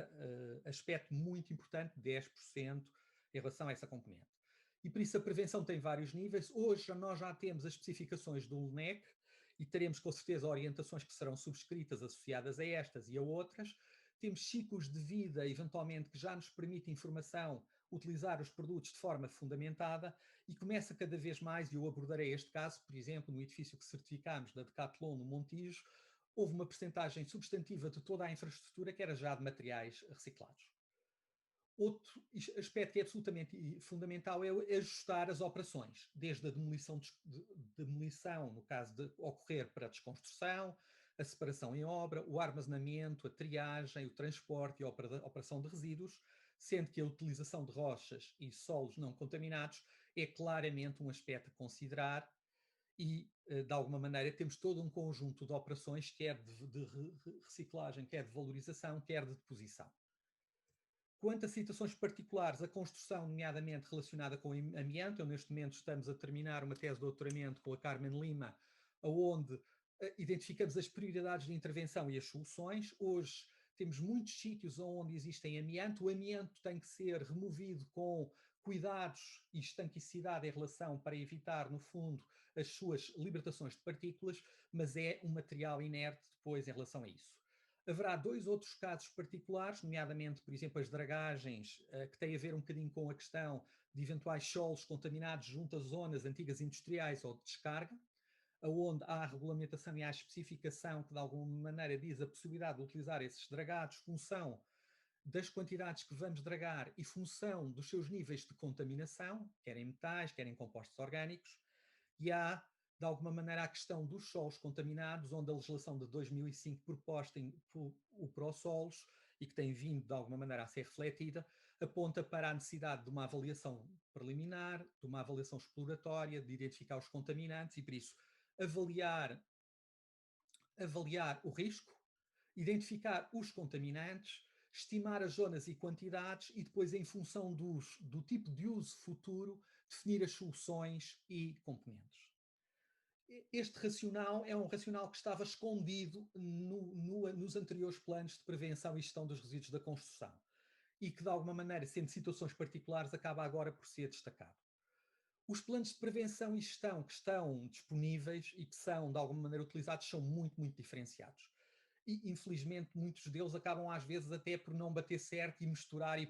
aspecto muito importante, 10%, em relação a essa componente. E, por isso, a prevenção tem vários níveis. Hoje, nós já temos as especificações do LNEC e teremos, com certeza, orientações que serão subscritas associadas a estas e a outras. Temos ciclos de vida, eventualmente, que já nos permitem informação utilizar os produtos de forma fundamentada e começa cada vez mais, e eu abordarei este caso, por exemplo, no edifício que certificámos da Decathlon no Montijo, houve uma percentagem substantiva de toda a infraestrutura que era já de materiais reciclados. Outro aspecto que é absolutamente fundamental é ajustar as operações, desde a demolição, no caso de ocorrer para a desconstrução, a separação em obra, o armazenamento, a triagem, o transporte e a operação de resíduos, sendo que a utilização de rochas e solos não contaminados é claramente um aspecto a considerar e, de alguma maneira, temos todo um conjunto de operações, quer de reciclagem, quer de valorização, quer de deposição. Quanto a situações particulares, a construção, nomeadamente relacionada com o amianto, neste momento estamos a terminar uma tese de doutoramento com a Carmen Lima, onde identificamos as prioridades de intervenção e as soluções. Hoje temos muitos sítios onde existem amianto. O amianto tem que ser removido com cuidados e estanquicidade em relação para evitar, no fundo, as suas libertações de partículas, mas é um material inerte depois em relação a isso. Haverá 2 outros casos particulares, nomeadamente, por exemplo, as dragagens, que têm a ver um bocadinho com a questão de eventuais solos contaminados junto a zonas antigas industriais ou de descarga, onde há a regulamentação e há a especificação que de alguma maneira diz a possibilidade de utilizar esses dragados, função das quantidades que vamos dragar e função dos seus níveis de contaminação, quer em metais, quer em compostos orgânicos, e há de alguma maneira a questão dos solos contaminados, onde a legislação de 2005 proposta o ProSolos e que tem vindo de alguma maneira a ser refletida, aponta para a necessidade de uma avaliação preliminar, de uma avaliação exploratória, de identificar os contaminantes e, por isso, avaliar o risco, identificar os contaminantes, estimar as zonas e quantidades e depois, em função do tipo de uso futuro, definir as soluções e componentes. Este racional é um racional que estava escondido nos anteriores planos de prevenção e gestão dos resíduos da construção e que, de alguma maneira, sendo situações particulares, acaba agora por ser destacado. Os planos de prevenção e gestão que estão disponíveis e que são, de alguma maneira, utilizados são muito, muito diferenciados. E, infelizmente, muitos deles acabam, às vezes, até por não bater certo e misturar e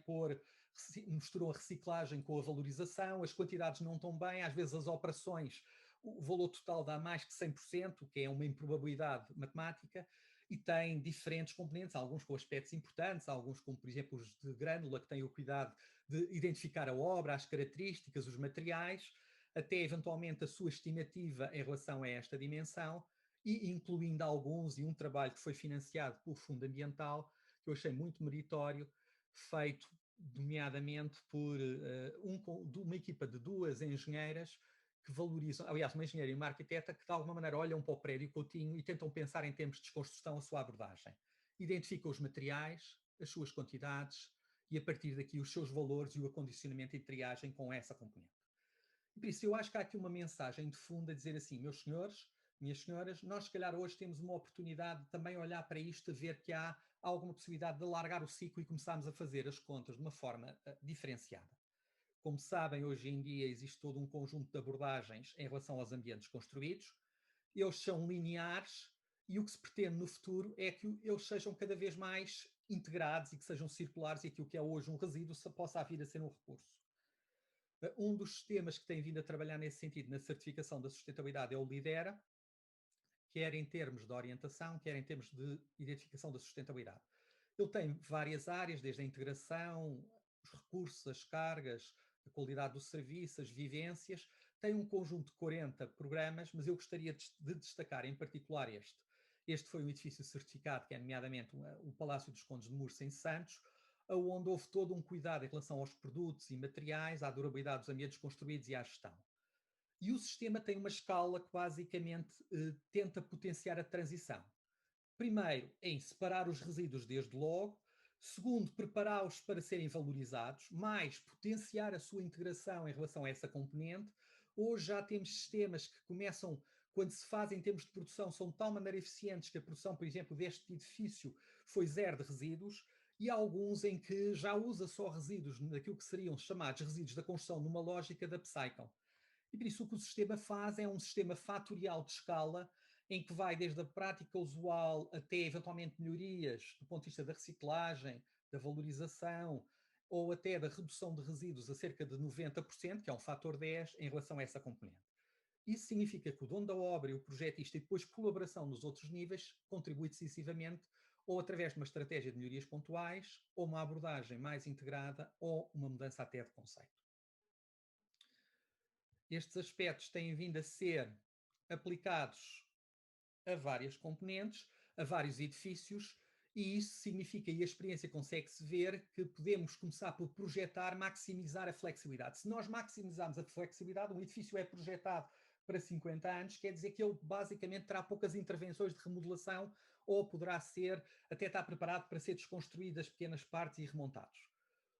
misturam a reciclagem com a valorização, as quantidades não estão bem, às vezes as operações, o valor total dá mais que 100%, que é uma improbabilidade matemática, e tem diferentes componentes, alguns com aspectos importantes, alguns como, por exemplo, os de grânula, que têm o cuidado de identificar a obra, as características, os materiais, até eventualmente a sua estimativa em relação a esta dimensão, e incluindo alguns, e um trabalho que foi financiado pelo Fundo Ambiental, que eu achei muito meritório, feito nomeadamente por uma equipa de 2 engenheiras que valorizam, aliás, uma engenheira e uma arquiteta que de alguma maneira olham para o prédio Coutinho e tentam pensar em termos de desconstrução a sua abordagem. Identificam os materiais, as suas quantidades e a partir daqui os seus valores e o acondicionamento e triagem com essa componente. E por isso eu acho que há aqui uma mensagem de fundo a dizer assim, meus senhores, minhas senhoras, nós se calhar hoje temos uma oportunidade de também olhar para isto, a ver que há alguma possibilidade de alargar o ciclo e começarmos a fazer as contas de uma forma diferenciada. Como sabem, hoje em dia existe todo um conjunto de abordagens em relação aos ambientes construídos. Eles são lineares e o que se pretende no futuro é que eles sejam cada vez mais integrados e que sejam circulares e aquilo que é hoje um resíduo possa vir a ser um recurso. Um dos sistemas que tem vindo a trabalhar nesse sentido na certificação da sustentabilidade é o Lidera, quer em termos de orientação, quer em termos de identificação da sustentabilidade. Ele tem várias áreas, desde a integração, os recursos, as cargas, a qualidade do serviço, as vivências. Tem um conjunto de 40 programas, mas eu gostaria de destacar em particular este. Este foi um edifício certificado, que é nomeadamente o Palácio dos Condes de Mursa, em Santos, onde houve todo um cuidado em relação aos produtos e materiais, à durabilidade dos ambientes construídos e à gestão. E o sistema tem uma escala que basicamente tenta potenciar a transição. Primeiro, em separar os resíduos desde logo. Segundo, prepará-los para serem valorizados. Mais, potenciar a sua integração em relação a essa componente. Hoje já temos sistemas que começam, quando se fazem em termos de produção, são de tal maneira eficientes que a produção, por exemplo, deste edifício foi 0 de resíduos, e há alguns em que já usa só resíduos, daquilo que seriam chamados resíduos da construção, numa lógica da upcycle. E por isso o que o sistema faz é um sistema fatorial de escala, em que vai desde a prática usual até eventualmente melhorias do ponto de vista da reciclagem, da valorização ou até da redução de resíduos a cerca de 90%, que é um fator 10 em relação a essa componente. Isso significa que o dono da obra e o projetista, e depois colaboração nos outros níveis, contribui decisivamente ou através de uma estratégia de melhorias pontuais, ou uma abordagem mais integrada, ou uma mudança até de conceito. Estes aspectos têm vindo a ser aplicados a várias componentes, a vários edifícios, e isso significa, e a experiência consegue-se ver, que podemos começar por projetar, maximizar a flexibilidade. Se nós maximizarmos a flexibilidade, um edifício é projetado para 50 anos, quer dizer que ele basicamente terá poucas intervenções de remodelação, ou poderá ser, até estar preparado para ser desconstruído as pequenas partes e remontados.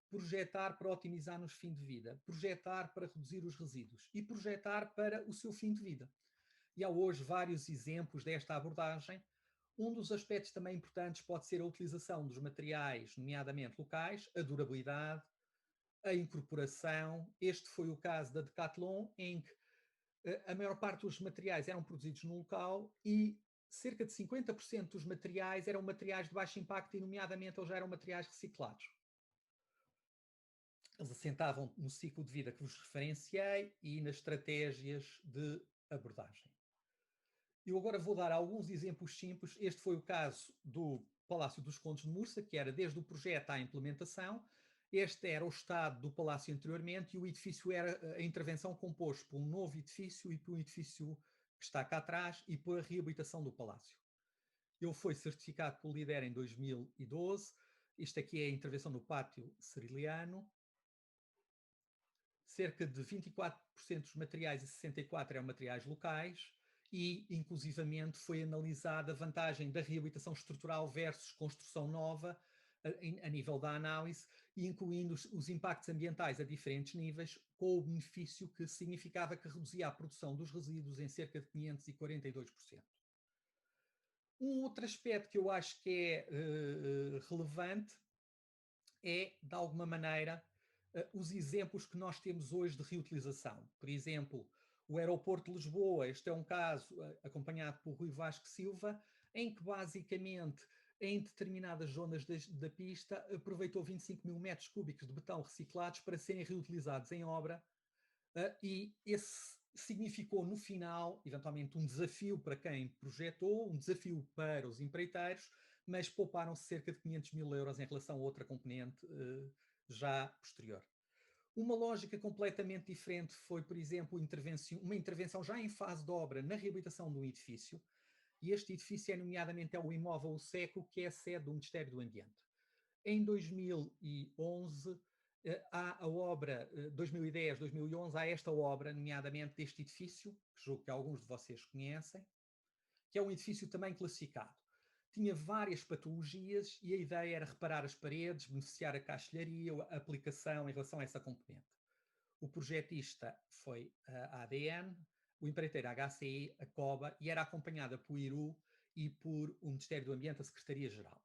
Projetar para otimizar nos fim de vida, projetar para reduzir os resíduos e projetar para o seu fim de vida. E há hoje vários exemplos desta abordagem. Um dos aspectos também importantes pode ser a utilização dos materiais, nomeadamente locais, a durabilidade, a incorporação. Este foi o caso da Decathlon, em que a maior parte dos materiais eram produzidos no local e cerca de 50% dos materiais eram materiais de baixo impacto e, nomeadamente, eles já eram materiais reciclados. Eles assentavam no ciclo de vida que vos referenciei e nas estratégias de abordagem. Eu agora vou dar alguns exemplos simples. Este foi o caso do Palácio dos Condes de Mursa, que era desde o projeto à implementação. Este era o estado do palácio anteriormente e o edifício era a intervenção composto por um novo edifício e por um edifício que está cá atrás e por a reabilitação do palácio. Ele foi certificado pelo LEED em 2012. Isto aqui é a intervenção no pátio Ceriliano. Cerca de 24% dos materiais e 64% eram materiais locais e, inclusivamente, foi analisada a vantagem da reabilitação estrutural versus construção nova a nível da análise, incluindo os impactos ambientais a diferentes níveis, com o benefício que significava que reduzia a produção dos resíduos em cerca de 542%. Um outro aspecto que eu acho que é relevante é, de alguma maneira, os exemplos que nós temos hoje de reutilização. Por exemplo, o aeroporto de Lisboa, este é um caso acompanhado por Rui Vasco Silva, em que basicamente em determinadas zonas da pista aproveitou 25 mil metros cúbicos de betão reciclados para serem reutilizados em obra e esse significou no final, eventualmente, um desafio para quem projetou, um desafio para os empreiteiros, mas pouparam-se cerca de 500 mil euros em relação a outra componente já posterior. Uma lógica completamente diferente foi, por exemplo, uma intervenção já em fase de obra na reabilitação de um edifício, e este edifício nomeadamente é o imóvel Seco, que é a sede do Ministério do Ambiente. Em 2011, há a obra, 2010, 2011, há esta obra, nomeadamente deste edifício, que julgo que alguns de vocês conhecem, que é um edifício também classificado. Tinha várias patologias e a ideia era reparar as paredes, beneficiar a caixilharia, a aplicação em relação a essa componente. O projetista foi a ADN, o empreiteiro a HCI, a COBA, e era acompanhada por IRU e por o Ministério do Ambiente, a Secretaria-Geral.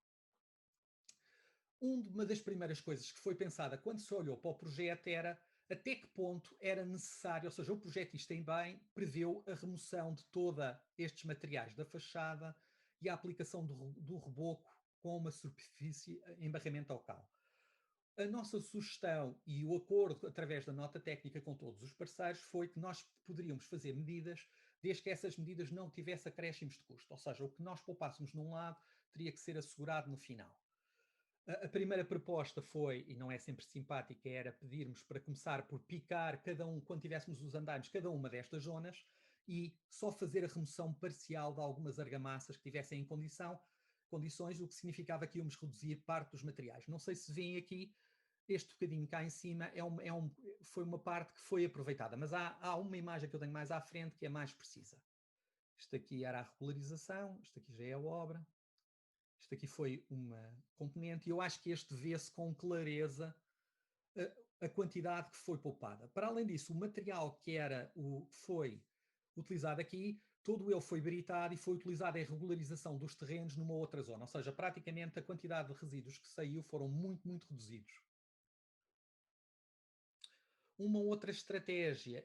Uma das primeiras coisas que foi pensada quando se olhou para o projeto era até que ponto era necessário, ou seja, o projetista em bem preveu a remoção de todos estes materiais da fachada e a aplicação do reboco com uma superfície em barramento ao cal. A nossa sugestão e o acordo através da nota técnica com todos os parceiros foi que nós poderíamos fazer medidas desde que essas medidas não tivessem acréscimos de custo, ou seja, o que nós poupássemos num lado teria que ser assegurado no final. A primeira proposta foi, e não é sempre simpática, era pedirmos para começar por picar cada um, quando tivéssemos os andaimes, cada uma destas zonas e só fazer a remoção parcial de algumas argamassas que tivessem em condições, o que significava que íamos reduzir parte dos materiais. Não sei se veem aqui, este bocadinho cá em cima foi uma parte que foi aproveitada, mas há uma imagem que eu tenho mais à frente que é mais precisa. Isto aqui era a regularização, isto aqui já é a obra. Isto aqui foi uma componente e eu acho que este vê-se com clareza a quantidade que foi poupada. Para além disso, o material que foi utilizado aqui, todo ele foi britado e foi utilizado em regularização dos terrenos numa outra zona. Ou seja, praticamente a quantidade de resíduos que saiu foram muito, muito reduzidos. Uma outra estratégia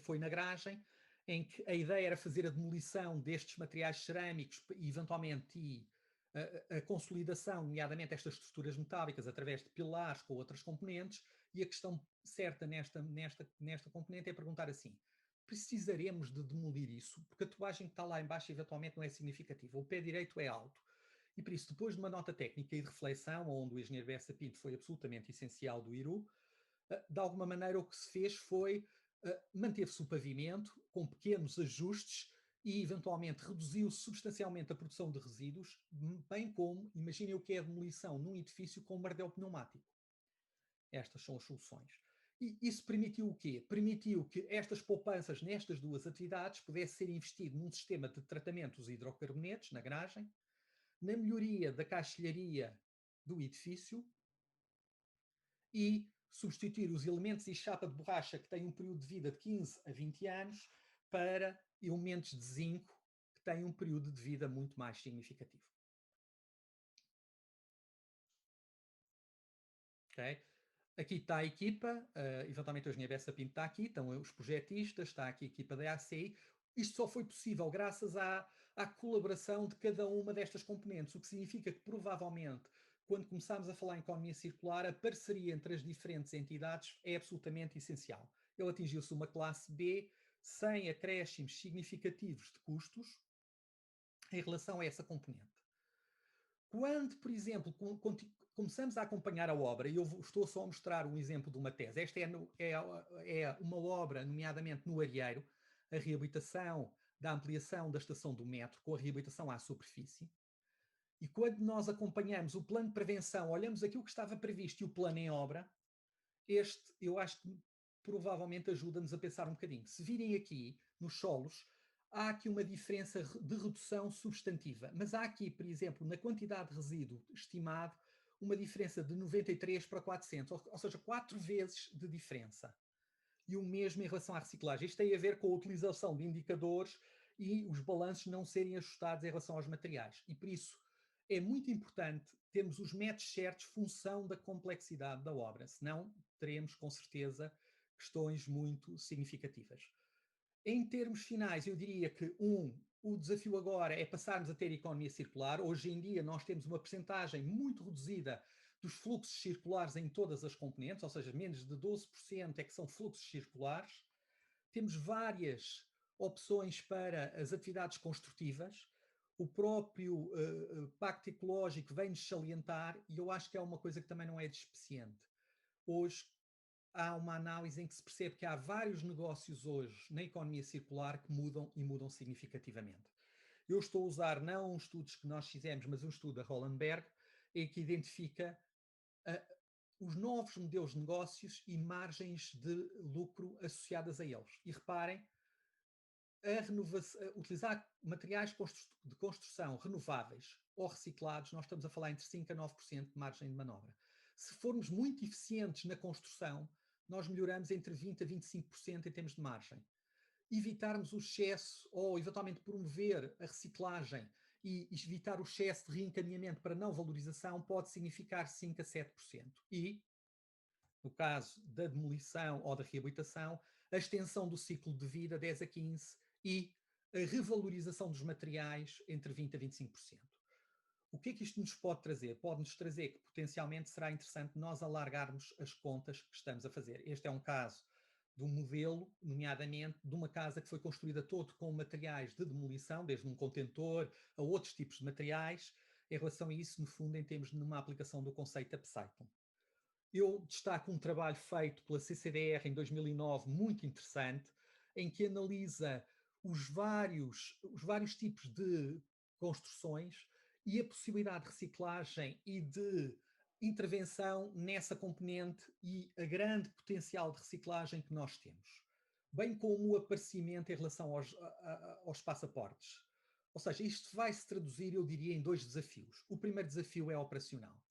foi na garagem, em que a ideia era fazer a demolição destes materiais cerâmicos e, eventualmente, a consolidação, nomeadamente estas estruturas metálicas, através de pilares com outras componentes, e a questão certa nesta componente é perguntar assim: precisaremos de demolir isso? Porque a tubagem que está lá embaixo eventualmente não é significativa. O pé direito é alto. E por isso, depois de uma nota técnica e de reflexão, onde o engenheiro Bessa Pinto foi absolutamente essencial do IRU, de alguma maneira o que se fez foi manteve-se o pavimento com pequenos ajustes e eventualmente reduziu-se substancialmente a produção de resíduos, bem como, imaginem o que é a demolição num edifício com um bardel pneumático. Estas são as soluções. E isso permitiu o quê? Permitiu que estas poupanças nestas duas atividades pudessem ser investido num sistema de tratamento dos hidrocarbonetos na garagem, na melhoria da caixilharia do edifício e substituir os elementos e chapa de borracha que têm um período de vida de 15 a 20 anos para elementos de zinco que têm um período de vida muito mais significativo. Ok? Aqui está a equipa, eventualmente o engenheiro Bessa Pinto está aqui, estão os projetistas, está aqui a equipa da ACI. Isto só foi possível graças à colaboração de cada uma destas componentes, o que significa que provavelmente, quando começarmos a falar em economia circular, a parceria entre as diferentes entidades é absolutamente essencial. Ele atingiu-se uma classe B sem acréscimos significativos de custos em relação a essa componente. Quando, por exemplo, começamos a acompanhar a obra, e eu estou só a mostrar um exemplo de uma tese, esta é uma obra, nomeadamente no Arieiro, a reabilitação da ampliação da estação do metro, com a reabilitação à superfície, e quando nós acompanhamos o plano de prevenção, olhamos aquilo que estava previsto e o plano em obra, eu acho que provavelmente ajuda-nos a pensar um bocadinho. Se virem aqui, nos solos, há aqui uma diferença de redução substantiva, mas há aqui, por exemplo, na quantidade de resíduo estimado, uma diferença de 93 para 400, ou seja, 4 vezes de diferença. E o mesmo em relação à reciclagem. Isto tem a ver com a utilização de indicadores e os balanços não serem ajustados em relação aos materiais. E por isso é muito importante termos os métodos certos função da complexidade da obra, senão teremos com certeza questões muito significativas. Em termos finais, eu diria que, o desafio agora é passarmos a ter economia circular. Hoje em dia nós temos uma percentagem muito reduzida dos fluxos circulares em todas as componentes, ou seja, menos de 12% é que são fluxos circulares. Temos várias opções para as atividades construtivas. O próprio Pacto Ecológico vem-nos salientar, e eu acho que é uma coisa que também não é despeciente. Hoje, há uma análise em que se percebe que há vários negócios hoje na economia circular que mudam e mudam significativamente. Eu estou a usar não estudos que nós fizemos, mas um estudo da Roland Berg, em que identifica os novos modelos de negócios e margens de lucro associadas a eles. E reparem, utilizar materiais de construção renováveis ou reciclados, nós estamos a falar entre 5% a 9% de margem de manobra. Se formos muito eficientes na construção, nós melhoramos entre 20% a 25% em termos de margem. Evitarmos o excesso ou eventualmente promover a reciclagem e evitar o excesso de reencaminhamento para não valorização pode significar 5% a 7%. E, no caso da demolição ou da reabilitação, a extensão do ciclo de vida 10 a 15% e a revalorização dos materiais entre 20% a 25%. O que é que isto nos pode trazer? Pode-nos trazer que potencialmente será interessante nós alargarmos as contas que estamos a fazer. Este é um caso de um modelo, nomeadamente de uma casa que foi construída todo com materiais de demolição, desde um contentor a outros tipos de materiais. Em relação a isso, no fundo, em termos de uma aplicação do conceito upcycling. Eu destaco um trabalho feito pela CCDR em 2009, muito interessante, em que analisa os vários tipos de construções e a possibilidade de reciclagem e de intervenção nessa componente e a grande potencial de reciclagem que nós temos, bem como o aparecimento em relação aos passaportes. Ou seja, isto vai se traduzir, eu diria, em 2 desafios. O primeiro desafio é operacional.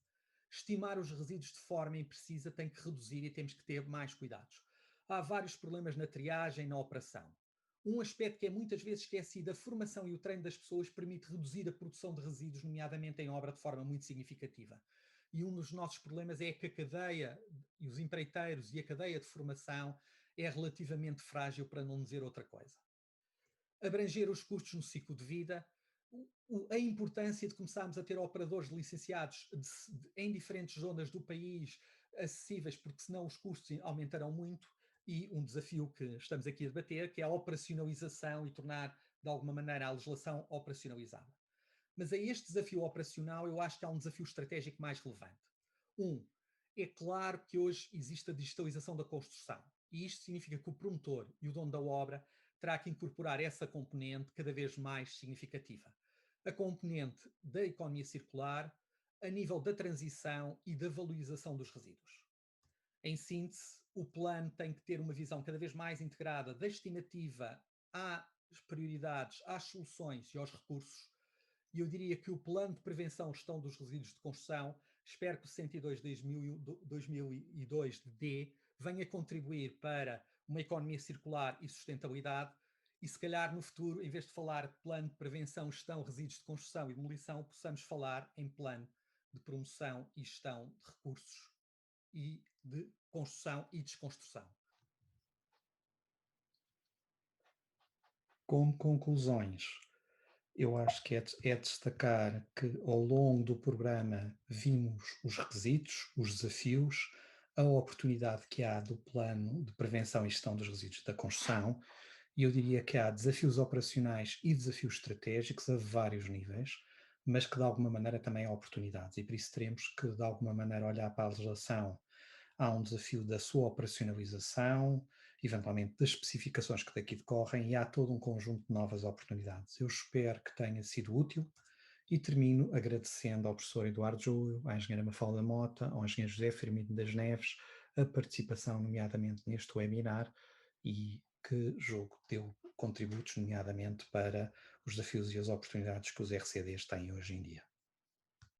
Estimar os resíduos de forma imprecisa tem que reduzir e temos que ter mais cuidados. Há vários problemas na triagem, na operação. Um aspecto que é muitas vezes esquecido, a formação e o treino das pessoas permite reduzir a produção de resíduos, nomeadamente em obra, de forma muito significativa. E um dos nossos problemas é que a cadeia, e os empreiteiros e a cadeia de formação é relativamente frágil, para não dizer outra coisa. Abranger os custos no ciclo de vida, a importância de começarmos a ter operadores licenciados em diferentes zonas do país acessíveis, porque senão os custos aumentarão muito, e um desafio que estamos aqui a debater, que é a operacionalização e tornar, de alguma maneira, a legislação operacionalizada. Mas a este desafio operacional eu acho que há um desafio estratégico mais relevante. É claro que hoje existe a digitalização da construção, e isto significa que o promotor e o dono da obra terá que incorporar essa componente cada vez mais significativa. A componente da economia circular a nível da transição e da valorização dos resíduos. Em síntese, o plano tem que ter uma visão cada vez mais integrada da estimativa às prioridades, às soluções e aos recursos. E eu diria que o plano de prevenção e gestão dos resíduos de construção, espero que o 102/2002 venha contribuir para uma economia circular e sustentabilidade, e se calhar no futuro, em vez de falar de plano de prevenção, gestão, resíduos de construção e demolição, possamos falar em plano de promoção e gestão de recursos e de construção e desconstrução. Como conclusões, eu acho que é destacar que ao longo do programa vimos os requisitos, os desafios, a oportunidade que há do plano de prevenção e gestão dos resíduos da construção, e eu diria que há desafios operacionais e desafios estratégicos a vários níveis, mas que de alguma maneira também há oportunidades, e por isso teremos que de alguma maneira olhar para a legislação. Há um desafio da sua operacionalização, eventualmente das especificações que daqui decorrem, e há todo um conjunto de novas oportunidades. Eu espero que tenha sido útil e termino agradecendo ao professor Eduardo Júlio, à engenheira Mafalda Mota, ao engenheiro José Firmino das Neves, a participação nomeadamente neste webinar, e que julgo deu contributos nomeadamente para os desafios e as oportunidades que os RCDs têm hoje em dia.